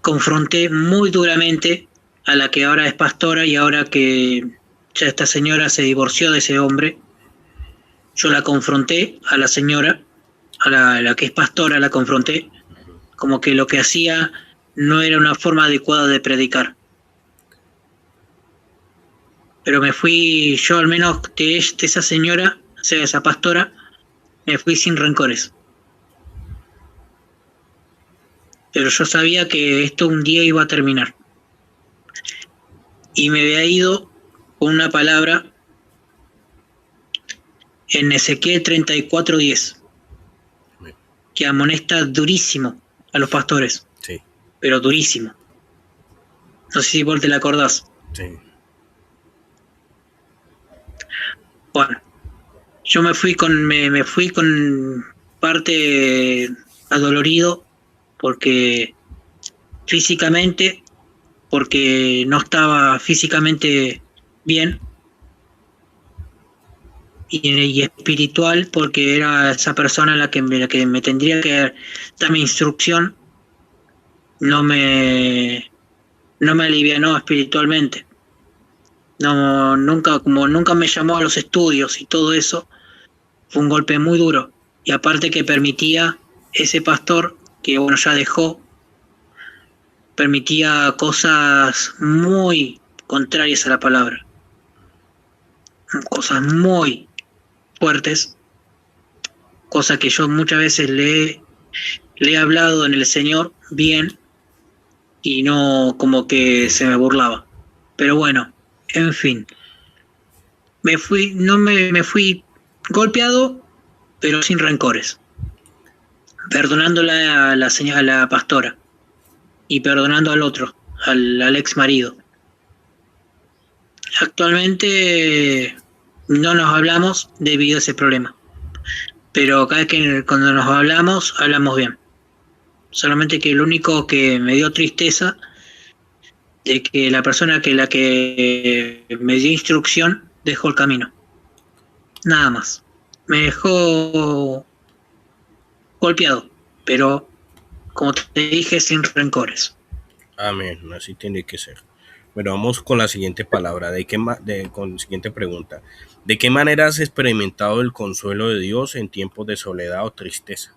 confronté muy duramente a la que ahora es pastora, y ahora que ya esta señora se divorció de ese hombre, yo la confronté a la señora, a la que es pastora, la confronté, como que lo que hacía no era una forma adecuada de predicar. Pero me fui, yo al menos de esa señora, o sea, esa pastora, me fui sin rencores. Pero yo sabía que esto un día iba a terminar. Y me había ido con una palabra en Ezequiel 34:10, que amonesta durísimo a los pastores. Sí. Pero durísimo. No sé si vos te la acordás. Sí. Bueno, yo me fui con parte adolorido porque físicamente, porque no estaba físicamente bien, y espiritual, porque era esa persona la que me tendría que dar mi instrucción, no me alivianó espiritualmente. No, nunca me llamó a los estudios y todo eso. Fue un golpe muy duro. Y aparte que permitía ese pastor, que bueno, ya dejó, permitía cosas muy contrarias a la palabra. Cosas muy fuertes. Cosas que yo muchas veces le he hablado en el Señor bien, y no, como que se me burlaba. Pero bueno, en fin. Me fui golpeado, pero sin rencores. Perdonando a la pastora. Y perdonando al otro, al ex marido. Actualmente no nos hablamos debido a ese problema. Pero cada vez que cuando nos hablamos bien. Solamente que lo único que me dio tristeza de que la persona la que me dio instrucción dejó el camino. Nada más. Me dejó golpeado, pero como te dije, sin rencores. Amén, así tiene que ser. Bueno, vamos con la siguiente palabra, con la siguiente pregunta. ¿De qué manera has experimentado el consuelo de Dios en tiempos de soledad o tristeza?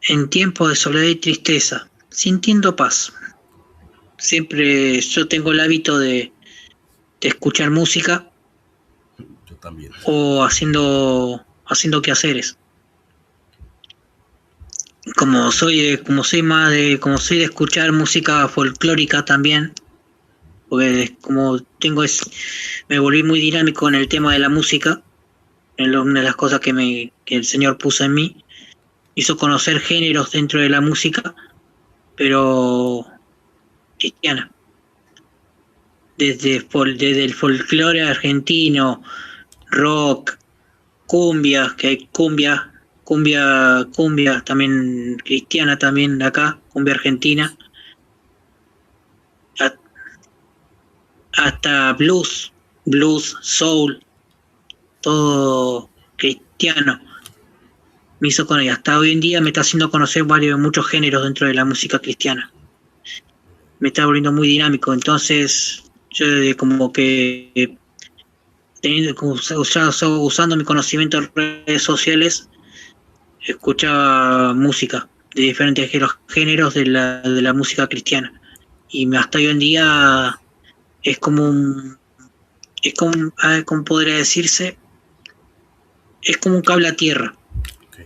En tiempos de soledad y tristeza, sintiendo paz. Siempre yo tengo el hábito de escuchar música. Yo también. O haciendo quehaceres. Como soy de escuchar música folclórica también, porque como me volví muy dinámico en el tema de la música, una de las cosas que el Señor puso en mí, hizo conocer géneros dentro de la música, pero cristiana. Desde el folclore argentino, rock, cumbia, que hay cumbia también cristiana también de acá, cumbia argentina, hasta blues, soul, todo cristiano. Me hizo y hasta hoy en día me está haciendo conocer muchos géneros dentro de la música cristiana. Me está volviendo muy dinámico, entonces yo como que usando mi conocimiento en redes sociales, escuchaba música de diferentes géneros de la música cristiana. Y hasta hoy en día es como podría decirse, es como un cable a tierra. Okay.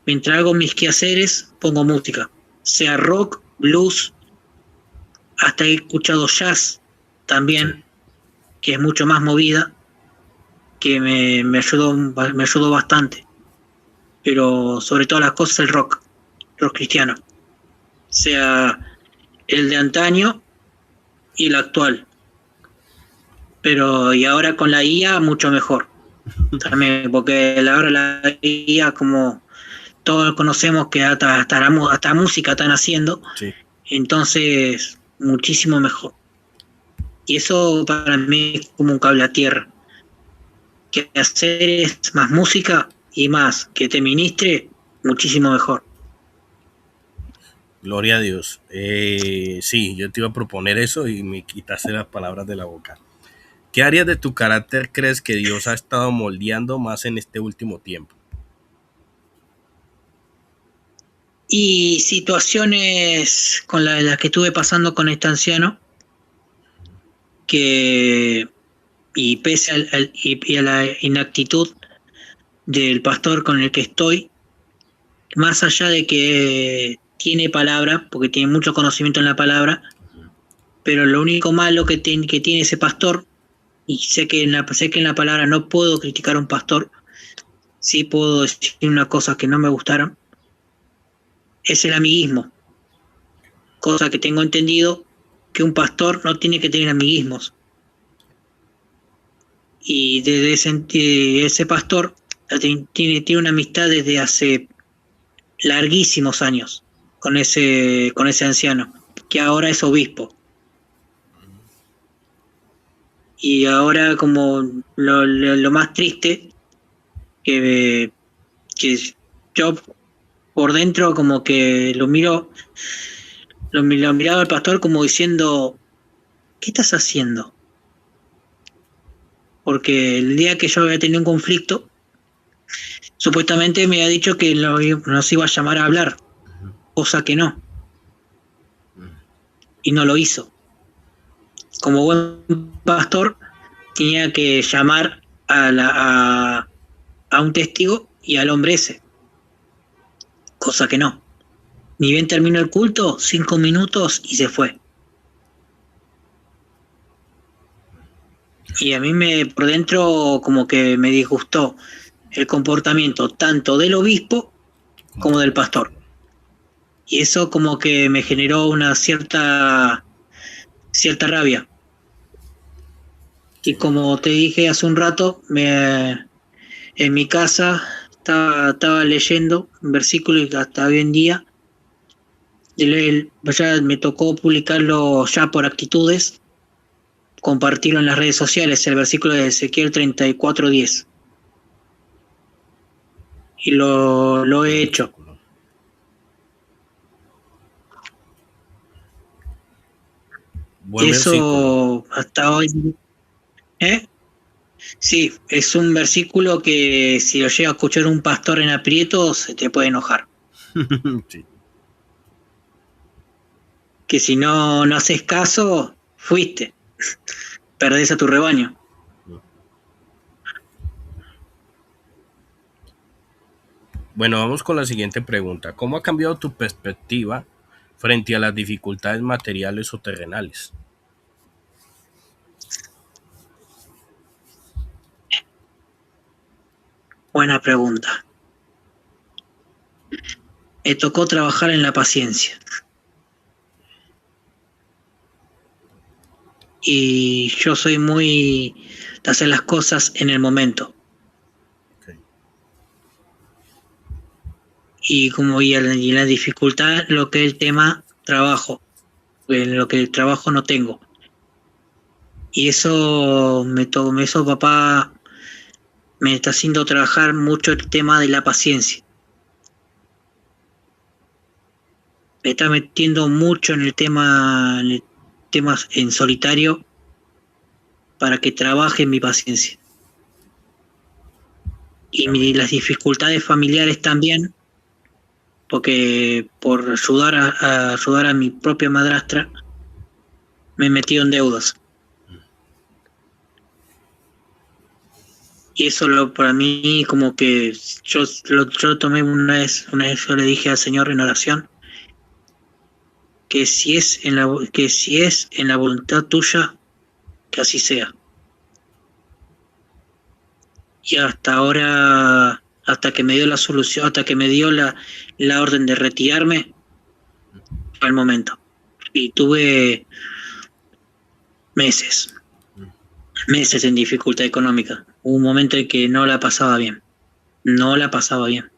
Mientras hago mis quehaceres, pongo música, sea rock, blues, hasta he escuchado jazz también, sí, que es mucho más movida, que me ayudó bastante. Pero sobre todas las cosas el rock cristiano, sea el de antaño y el actual. Pero y ahora con la IA mucho mejor. También, porque ahora la IA, como todos conocemos que hasta música están haciendo, sí, entonces muchísimo mejor. Y eso para mí es como un cable a tierra. Que hacer es más música y más que te ministre, muchísimo mejor. Gloria a Dios. Sí, yo te iba a proponer eso y me quitaste las palabras de la boca. ¿Qué áreas de tu carácter crees que Dios ha estado moldeando más en este último tiempo? Y situaciones con las que estuve pasando con este anciano, y pese a la inactitud del pastor con el que estoy, más allá de que tiene palabra, porque tiene mucho conocimiento en la palabra, pero lo único malo que tiene ese pastor, y sé que en la palabra no puedo criticar a un pastor, sí puedo decir una cosa que no me gustaron, es el amiguismo. Cosa que tengo entendido que un pastor no tiene que tener amiguismos. Y desde ese pastor tiene una amistad desde hace larguísimos años con ese anciano, que ahora es obispo. Y ahora como lo más triste, que yo por dentro como que lo miraba al pastor como diciendo, ¿qué estás haciendo? Porque el día que yo había tenido un conflicto, supuestamente me había dicho que nos iba a llamar a hablar, cosa que no. Y no lo hizo. Como buen pastor, tenía que llamar a un testigo y al hombre ese, cosa que no. Ni bien terminó el culto, 5 minutos y se fue. Y a mí por dentro como que me disgustó el comportamiento tanto del obispo como del pastor. Y eso como que me generó una cierta rabia. Y como te dije hace un rato, en mi casa estaba leyendo un versículo y hasta hoy en día ya me tocó publicarlo ya por actitudes, compartirlo en las redes sociales, el versículo de Ezequiel 34:10. Y lo he hecho. Buen eso versículo. Hasta hoy. Sí, es un versículo que si lo llega a escuchar un pastor en aprietos, se te puede enojar. Sí. Que si no haces caso, fuiste. Perdés a tu rebaño. Bueno, vamos con la siguiente pregunta. ¿Cómo ha cambiado tu perspectiva frente a las dificultades materiales o terrenales? Buena pregunta. Me tocó trabajar en la paciencia. Y yo soy muy de hacer las cosas en el momento. Ok. Y la dificultad, lo que es el tema trabajo. En lo que el trabajo no tengo. Y eso papá me está haciendo trabajar mucho el tema de la paciencia. Me está metiendo mucho en el tema en solitario para que trabaje mi paciencia. Y Amén. las dificultades familiares también, porque por ayudar a mi propia madrastra, me he metido en deudas. Y eso para mí como que yo lo tomé una vez yo le dije al Señor en oración, que si es en la voluntad tuya, que así sea. Y hasta ahora, hasta que me dio la solución, hasta que me dio la orden de retirarme, fue el momento. Y tuve meses, meses en dificultad económica. Hubo un momento en que no la pasaba bien. No la pasaba bien.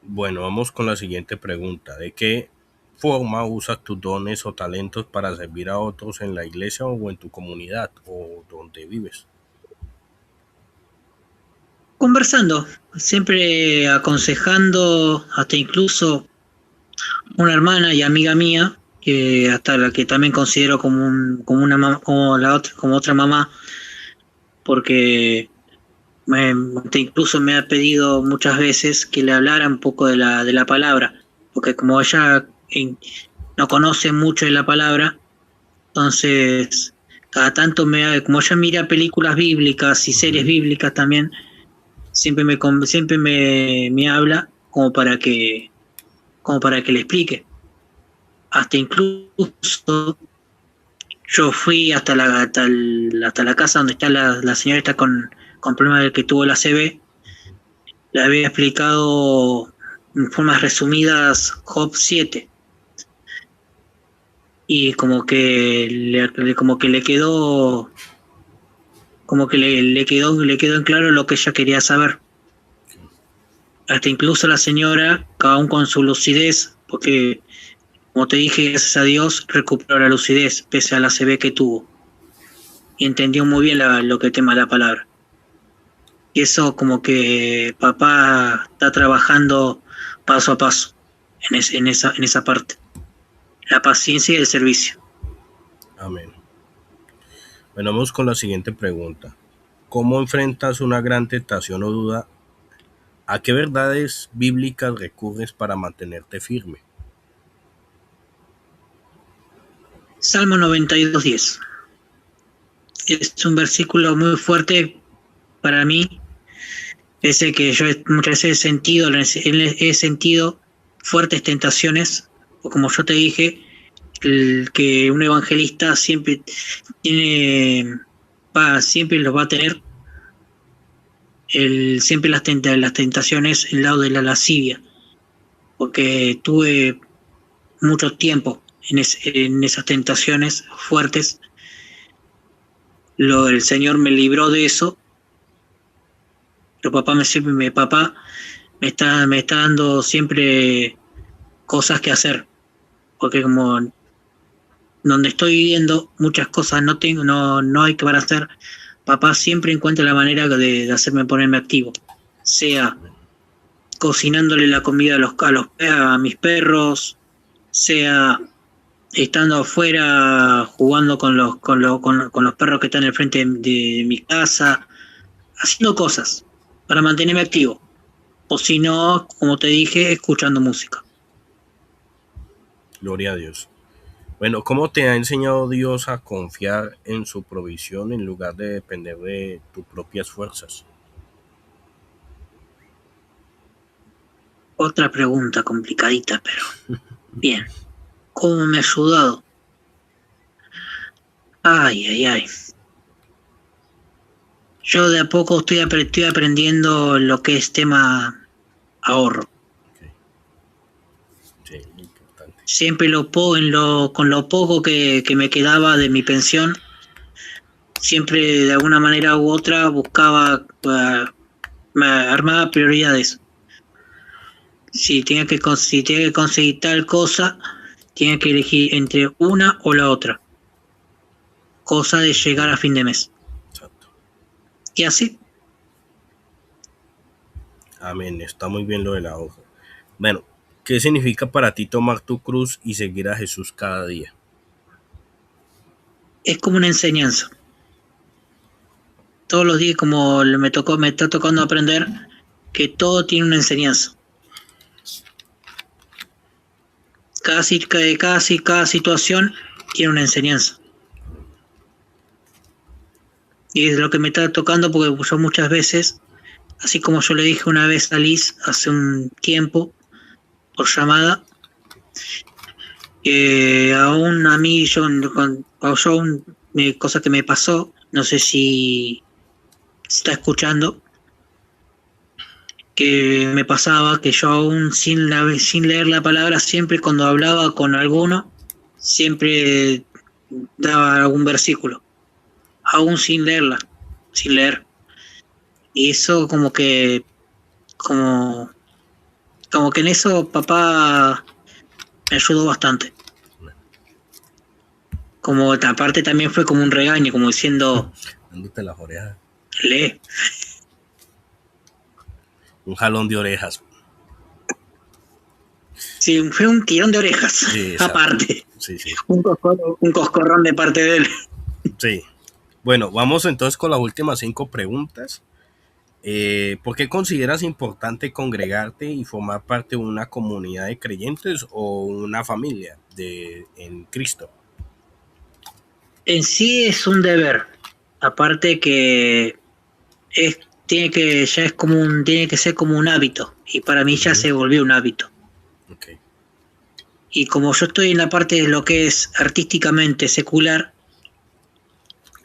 Bueno, vamos con la siguiente pregunta. ¿De qué forma usas tus dones o talentos para servir a otros en la iglesia o en tu comunidad o donde vives? Conversando, siempre aconsejando, hasta incluso una hermana y amiga mía, que hasta la que también considero como una mamá, como otra mamá, porque incluso me ha pedido muchas veces que le hablara un poco de la palabra, porque como ella no conoce mucho de la palabra, entonces cada tanto como ella mira películas bíblicas y series Ujú. bíblicas también, siempre me habla como para que le explique. Hasta incluso yo fui hasta la casa donde está la señora está con problemas de que tuvo la CB. Le había explicado en formas resumidas Job 7 y como que le quedó le quedó en claro lo que ella quería saber. Hasta incluso la señora, aún con su lucidez, porque como te dije, gracias a Dios recuperó la lucidez pese a la CB que tuvo y entendió muy bien lo que tema la palabra. Y eso como que papá está trabajando paso a paso en esa parte. La paciencia y el servicio. Amén. Bueno, vamos con la siguiente pregunta. ¿Cómo enfrentas una gran tentación o duda? ¿A qué verdades bíblicas recurres para mantenerte firme? Salmo 92:10. Es un versículo muy fuerte para mí. Ese que yo muchas veces he sentido fuertes tentaciones, o como yo te dije, que un evangelista siempre siempre los va a tener, siempre las tentaciones el lado de la lascivia, porque tuve mucho tiempo en esas tentaciones fuertes. El Señor me libró de eso, pero papá me está dando siempre cosas que hacer, porque como donde estoy viviendo muchas cosas no hay que para hacer, papá siempre encuentra la manera de hacerme ponerme activo, sea cocinándole la comida a mis perros, sea estando afuera jugando con los perros que están al frente de mi casa, haciendo cosas para mantenerme activo. O si no, como te dije, escuchando música. Gloria a Dios. Bueno, ¿cómo te ha enseñado Dios a confiar en su provisión en lugar de depender de tus propias fuerzas? Otra pregunta complicadita, pero bien. ¿Cómo me ha ayudado? Ay, ay, ay. Yo de a poco estoy aprendiendo lo que es tema ahorro. Okay. Sí, muy importante. Siempre con lo poco que me quedaba de mi pensión, siempre de alguna manera u otra buscaba, me armaba prioridades. Si tenía que conseguir tal cosa, tenía que elegir entre una o la otra. Cosa de llegar a fin de mes. Exacto. Y así. Amén. Está muy bien lo de la hoja. Bueno, ¿qué significa para ti tomar tu cruz y seguir a Jesús cada día? Es como una enseñanza. Todos los días, como me está tocando aprender que todo tiene una enseñanza. Cada situación tiene una enseñanza. Y es lo que me está tocando porque yo muchas veces, así como yo le dije una vez a Liz hace un tiempo, por llamada, aún a mí, cosa que me pasó, no sé si está escuchando, que me pasaba que yo aún sin leer la palabra, siempre cuando hablaba con alguno, siempre daba algún versículo, aún sin leer. Y eso como que en eso papá me ayudó bastante. Como aparte también fue como un regaño, como diciendo, Dándote las orejas. lee. Un jalón de orejas. Sí, fue un tirón de orejas, Sí, aparte. Sí, sí. Un coscorrón de parte de él. Sí. Bueno, vamos entonces con las últimas 5 preguntas. ¿Por qué consideras importante congregarte y formar parte de una comunidad de creyentes o una familia en Cristo? En sí es un deber, aparte que tiene que ser como un hábito, y para mí ya se volvió un hábito. Okay. Y como yo estoy en la parte de lo que es artísticamente secular,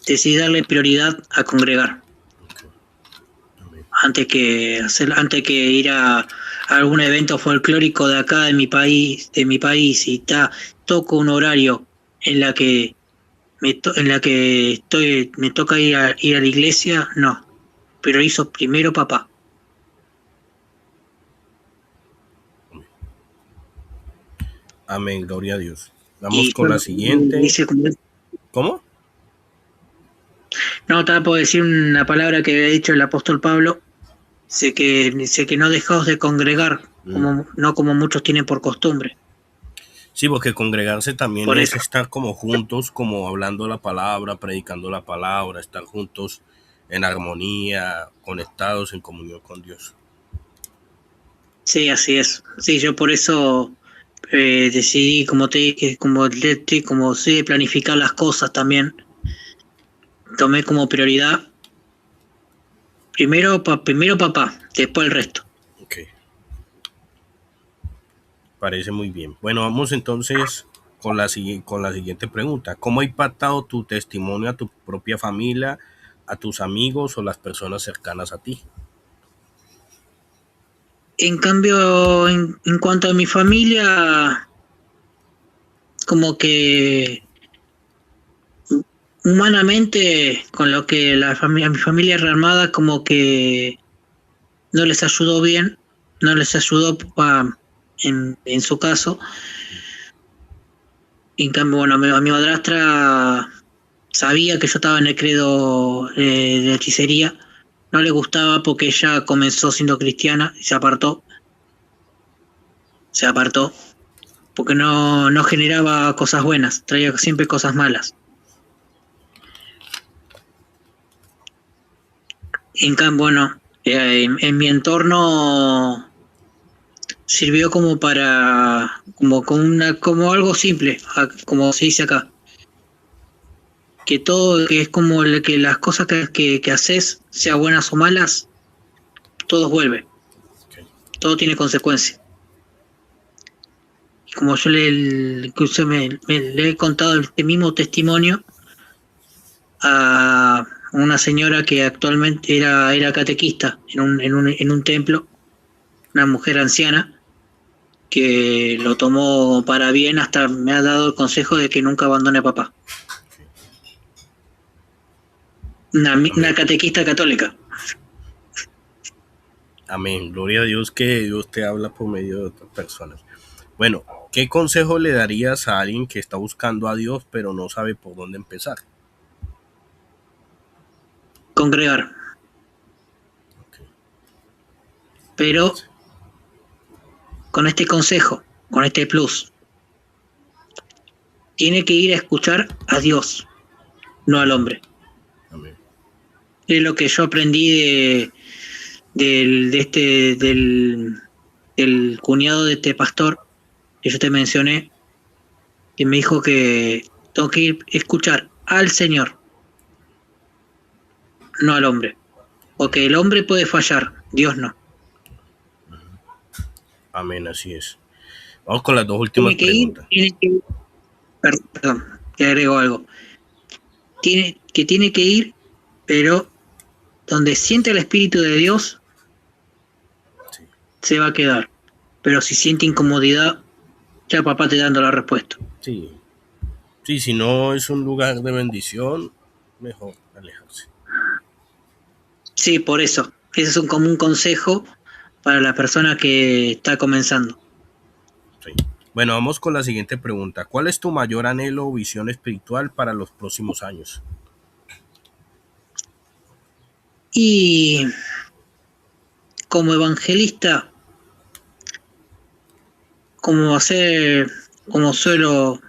decidí darle prioridad a congregar. Okay. Antes que ir a algún evento folclórico de acá de mi país, y toco un horario en la que me toca ir a la iglesia, no. Pero hizo primero papá. Amén, gloria a Dios. Vamos Y con la siguiente. ¿Cómo? No, estaba por decir una palabra que había dicho el apóstol Pablo. Sé que no dejaos de congregar, no como muchos tienen por costumbre. Sí, porque congregarse también Por es eso. estar como juntos, como hablando la palabra, predicando la palabra, estar juntos en armonía, conectados en comunión con Dios. Sí, así es. Sí, yo por eso decidí, como te dije, como sé planificar las cosas también, tomé como prioridad primero papá, después el resto. Ok. Parece muy bien. Bueno, vamos entonces con la siguiente pregunta. ¿Cómo ha impactado tu testimonio a tu propia familia, a tus amigos o las personas cercanas a ti? En cambio, en cuanto a mi familia, como que humanamente, con lo que mi familia rearmada, como que no les ayudó bien, no les ayudó en su caso. En cambio, bueno, mi madrastra sabía que yo estaba en el credo de hechicería, no le gustaba porque ella comenzó siendo cristiana y se apartó, porque no generaba cosas buenas, traía siempre cosas malas. En cambio, bueno, en mi entorno sirvió como como algo simple, como se dice acá. Que es como que las cosas que haces, sea buenas o malas, todo vuelve. Okay. Todo tiene consecuencias. Y como yo le he contado este mismo testimonio a una señora que actualmente era catequista en un templo, una mujer anciana, que lo tomó para bien, hasta me ha dado el consejo de que nunca abandone a papá. Una Amén. catequista católica. Amén. Gloria a Dios que Dios te habla por medio de otras personas. Bueno, ¿qué consejo le darías a alguien que está buscando a Dios pero no sabe por dónde empezar? Congregar. Ok, Pero con este consejo, con este plus, tiene que ir a escuchar a Dios, no al hombre. amén. Es lo que yo aprendí del cuñado de este pastor que yo te mencioné, que me dijo que tengo que ir a escuchar al Señor, no al hombre. Porque el hombre puede fallar, Dios no. Amén, así es. Vamos con las dos últimas Tiene que ir, preguntas. perdón, te agrego algo. Tiene que ir, pero donde siente el Espíritu de Dios, Sí, se va a quedar. Pero si siente incomodidad, ya papá te dando la respuesta. sí, sí, si no es un lugar de bendición, mejor alejarse. Sí, por eso. Ese es un común consejo para la persona que está comenzando. Sí. Bueno, vamos con la siguiente pregunta. ¿Cuál es tu mayor anhelo o visión espiritual para los próximos años? Y como evangelista, como hacer, como suelo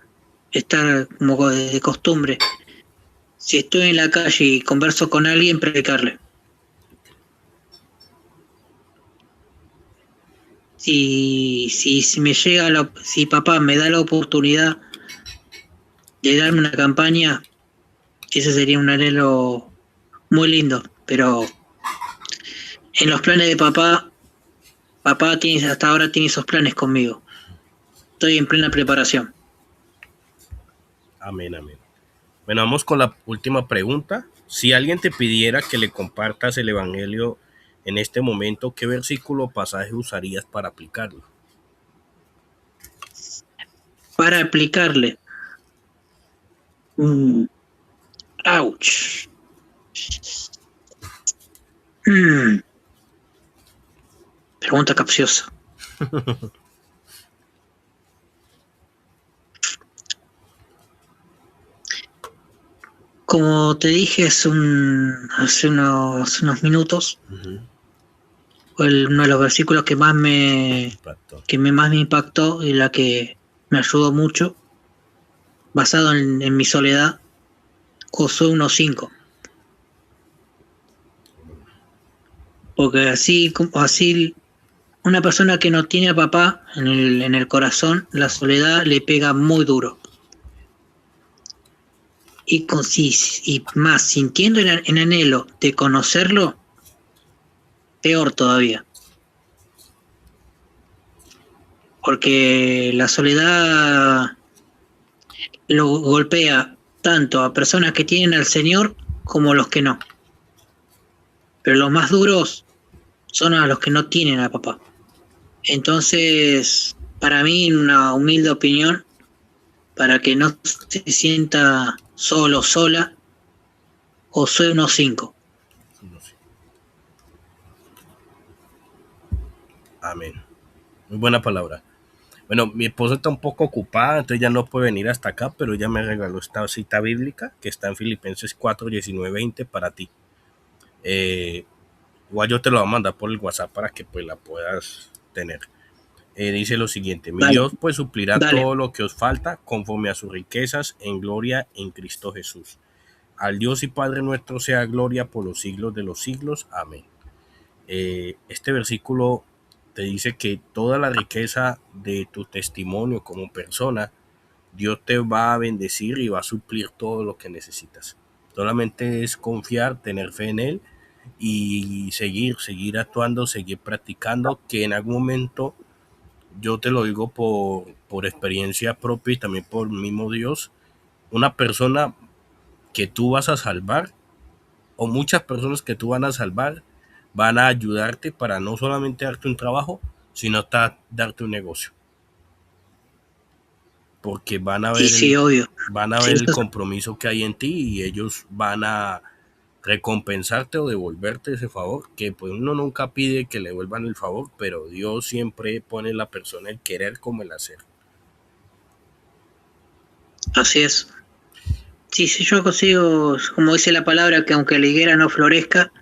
estar como de costumbre, si estoy en la calle y converso con alguien, predicarle. Si me llega si papá me da la oportunidad de darme una campaña, ese sería un anhelo muy lindo, pero en los planes de papá tiene, hasta ahora tiene esos planes conmigo. Estoy en plena preparación. Amén, amén. Bueno, vamos con la última pregunta. Si alguien te pidiera que le compartas el Evangelio en este momento, ¿qué versículo o pasaje usarías para aplicarlo? Para aplicarle. Mm, ouch. Mm, pregunta capciosa. Como te dije hace unos minutos, Ujú. fue uno de los versículos Impacto. más me impactó y la que me ayudó mucho, basado en mi soledad, Josué 1:5. Porque así una persona que no tiene a papá en el corazón, la soledad le pega muy duro. Y más sintiendo en anhelo de conocerlo, peor todavía. Porque la soledad lo golpea tanto a personas que tienen al Señor como a los que no. Pero los más duros son a los que no tienen a papá. Entonces, para mí, una humilde opinión, para que no se sienta solo, sola, Josué 1:5. No sé. Amén. Muy buena palabra. Bueno, mi esposa está un poco ocupada, entonces ya no puede venir hasta acá, pero ella me regaló esta cita bíblica que está en Filipenses 4, 19, 20 para ti. Eh, Igual yo te lo voy a mandar por el WhatsApp para que pues la puedas tener. Dice lo siguiente: mi Dale, Dios pues suplirá dale. todo lo que os falta conforme a sus riquezas en gloria en Cristo Jesús. Al Dios y Padre nuestro sea gloria por los siglos de los siglos. Amén. Este versículo te dice que toda la riqueza de tu testimonio como persona, Dios te va a bendecir y va a suplir todo lo que necesitas. Solamente es confiar, tener fe en Él y seguir actuando, seguir practicando, que en algún momento, yo te lo digo por experiencia propia y también por mismo Dios, una persona que tú vas a salvar o muchas personas que tú van a salvar van a ayudarte para no solamente darte un trabajo, sino darte un negocio. Porque Sí, sí, obvio. van a Sí, ver el compromiso que hay en ti y ellos van a recompensarte o devolverte ese favor, que pues uno nunca pide que le devuelvan el favor, pero Dios siempre pone en la persona el querer como el hacer. así es. Sí, sí, yo consigo, como dice la palabra, que aunque la higuera no florezca,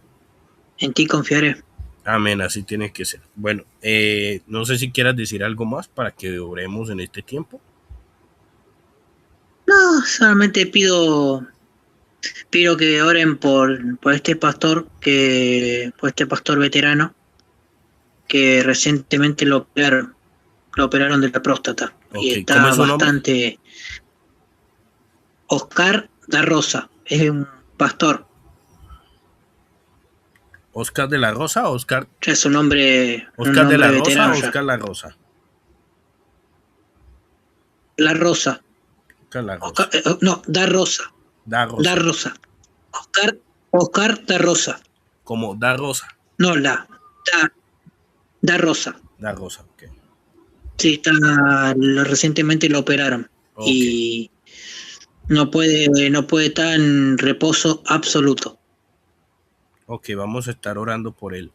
en ti confiaré. Amén, así tiene que ser. Bueno, no sé si quieras decir algo más para que oremos en este tiempo. No, solamente pido que oren por este pastor, por este pastor veterano, que recientemente lo operaron de la próstata y Ok, ¿cómo está es su nombre? bastante. Oscar da Rosa, es un pastor, ¿Oscar de la Rosa? ya es un ¿Oscar de nombre la Rosa veterano o ya. Oscar la Rosa? La Rosa, Oscar la Rosa. no, da Rosa, Da da Rosa. Rosa. Oscar, Oscar da Rosa, Como da Rosa. no da, da Rosa. Da Rosa, ok. Sí, recientemente lo operaron Ok, y no puede estar en reposo absoluto. ok, vamos a estar orando por él.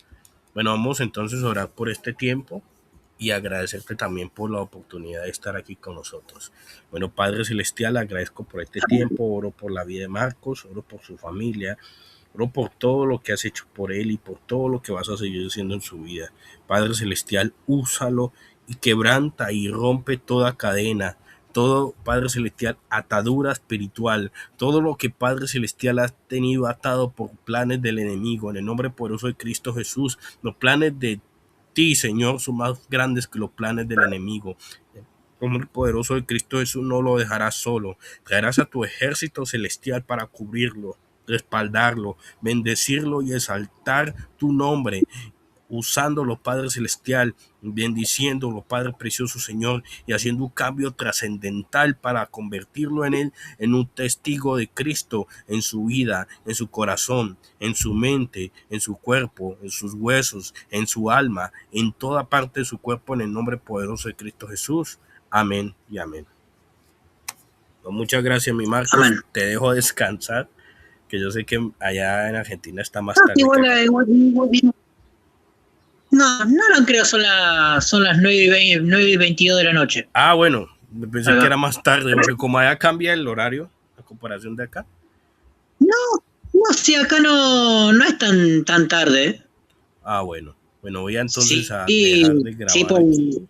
Bueno, vamos entonces a orar por este tiempo y agradecerte también por la oportunidad de estar aquí con nosotros. Bueno, Padre Celestial, agradezco por este tiempo, oro por la vida de Marcos, oro por su familia, oro por todo lo que has hecho por él y por todo lo que vas a seguir haciendo en su vida. Padre Celestial, úsalo y quebranta y rompe toda cadena, todo, Padre Celestial, atadura espiritual, todo lo que Padre Celestial ha tenido atado por planes del enemigo, en el nombre poderoso de Cristo Jesús, los planes de ti, Señor, son más grandes que los planes del enemigo. Como el poderoso de Cristo Jesús no lo dejarás solo. Traerás a tu ejército celestial para cubrirlo, respaldarlo, bendecirlo y exaltar tu nombre, usándolo, Padre Celestial, bendiciéndolo, Padre Precioso Señor, y haciendo un cambio trascendental para convertirlo en él, en un testigo de Cristo, en su vida, en su corazón, en su mente, en su cuerpo, en sus huesos, en su alma, en toda parte de su cuerpo, en el nombre poderoso de Cristo Jesús. Amén y amén. Pues muchas gracias, mi Marcos. Amén. Te dejo descansar, que yo sé que allá en Argentina está más Ah, tarde que acá. no, no lo creo, son las 9:22 de la noche. Ah, bueno, pensé que Acá. era más tarde, porque como allá cambia el horario, a comparación de acá. No, no, sí, acá no es tan tarde. Ah, bueno. Bueno, voy a entonces Sí, a dejar de sí, grabar aquí.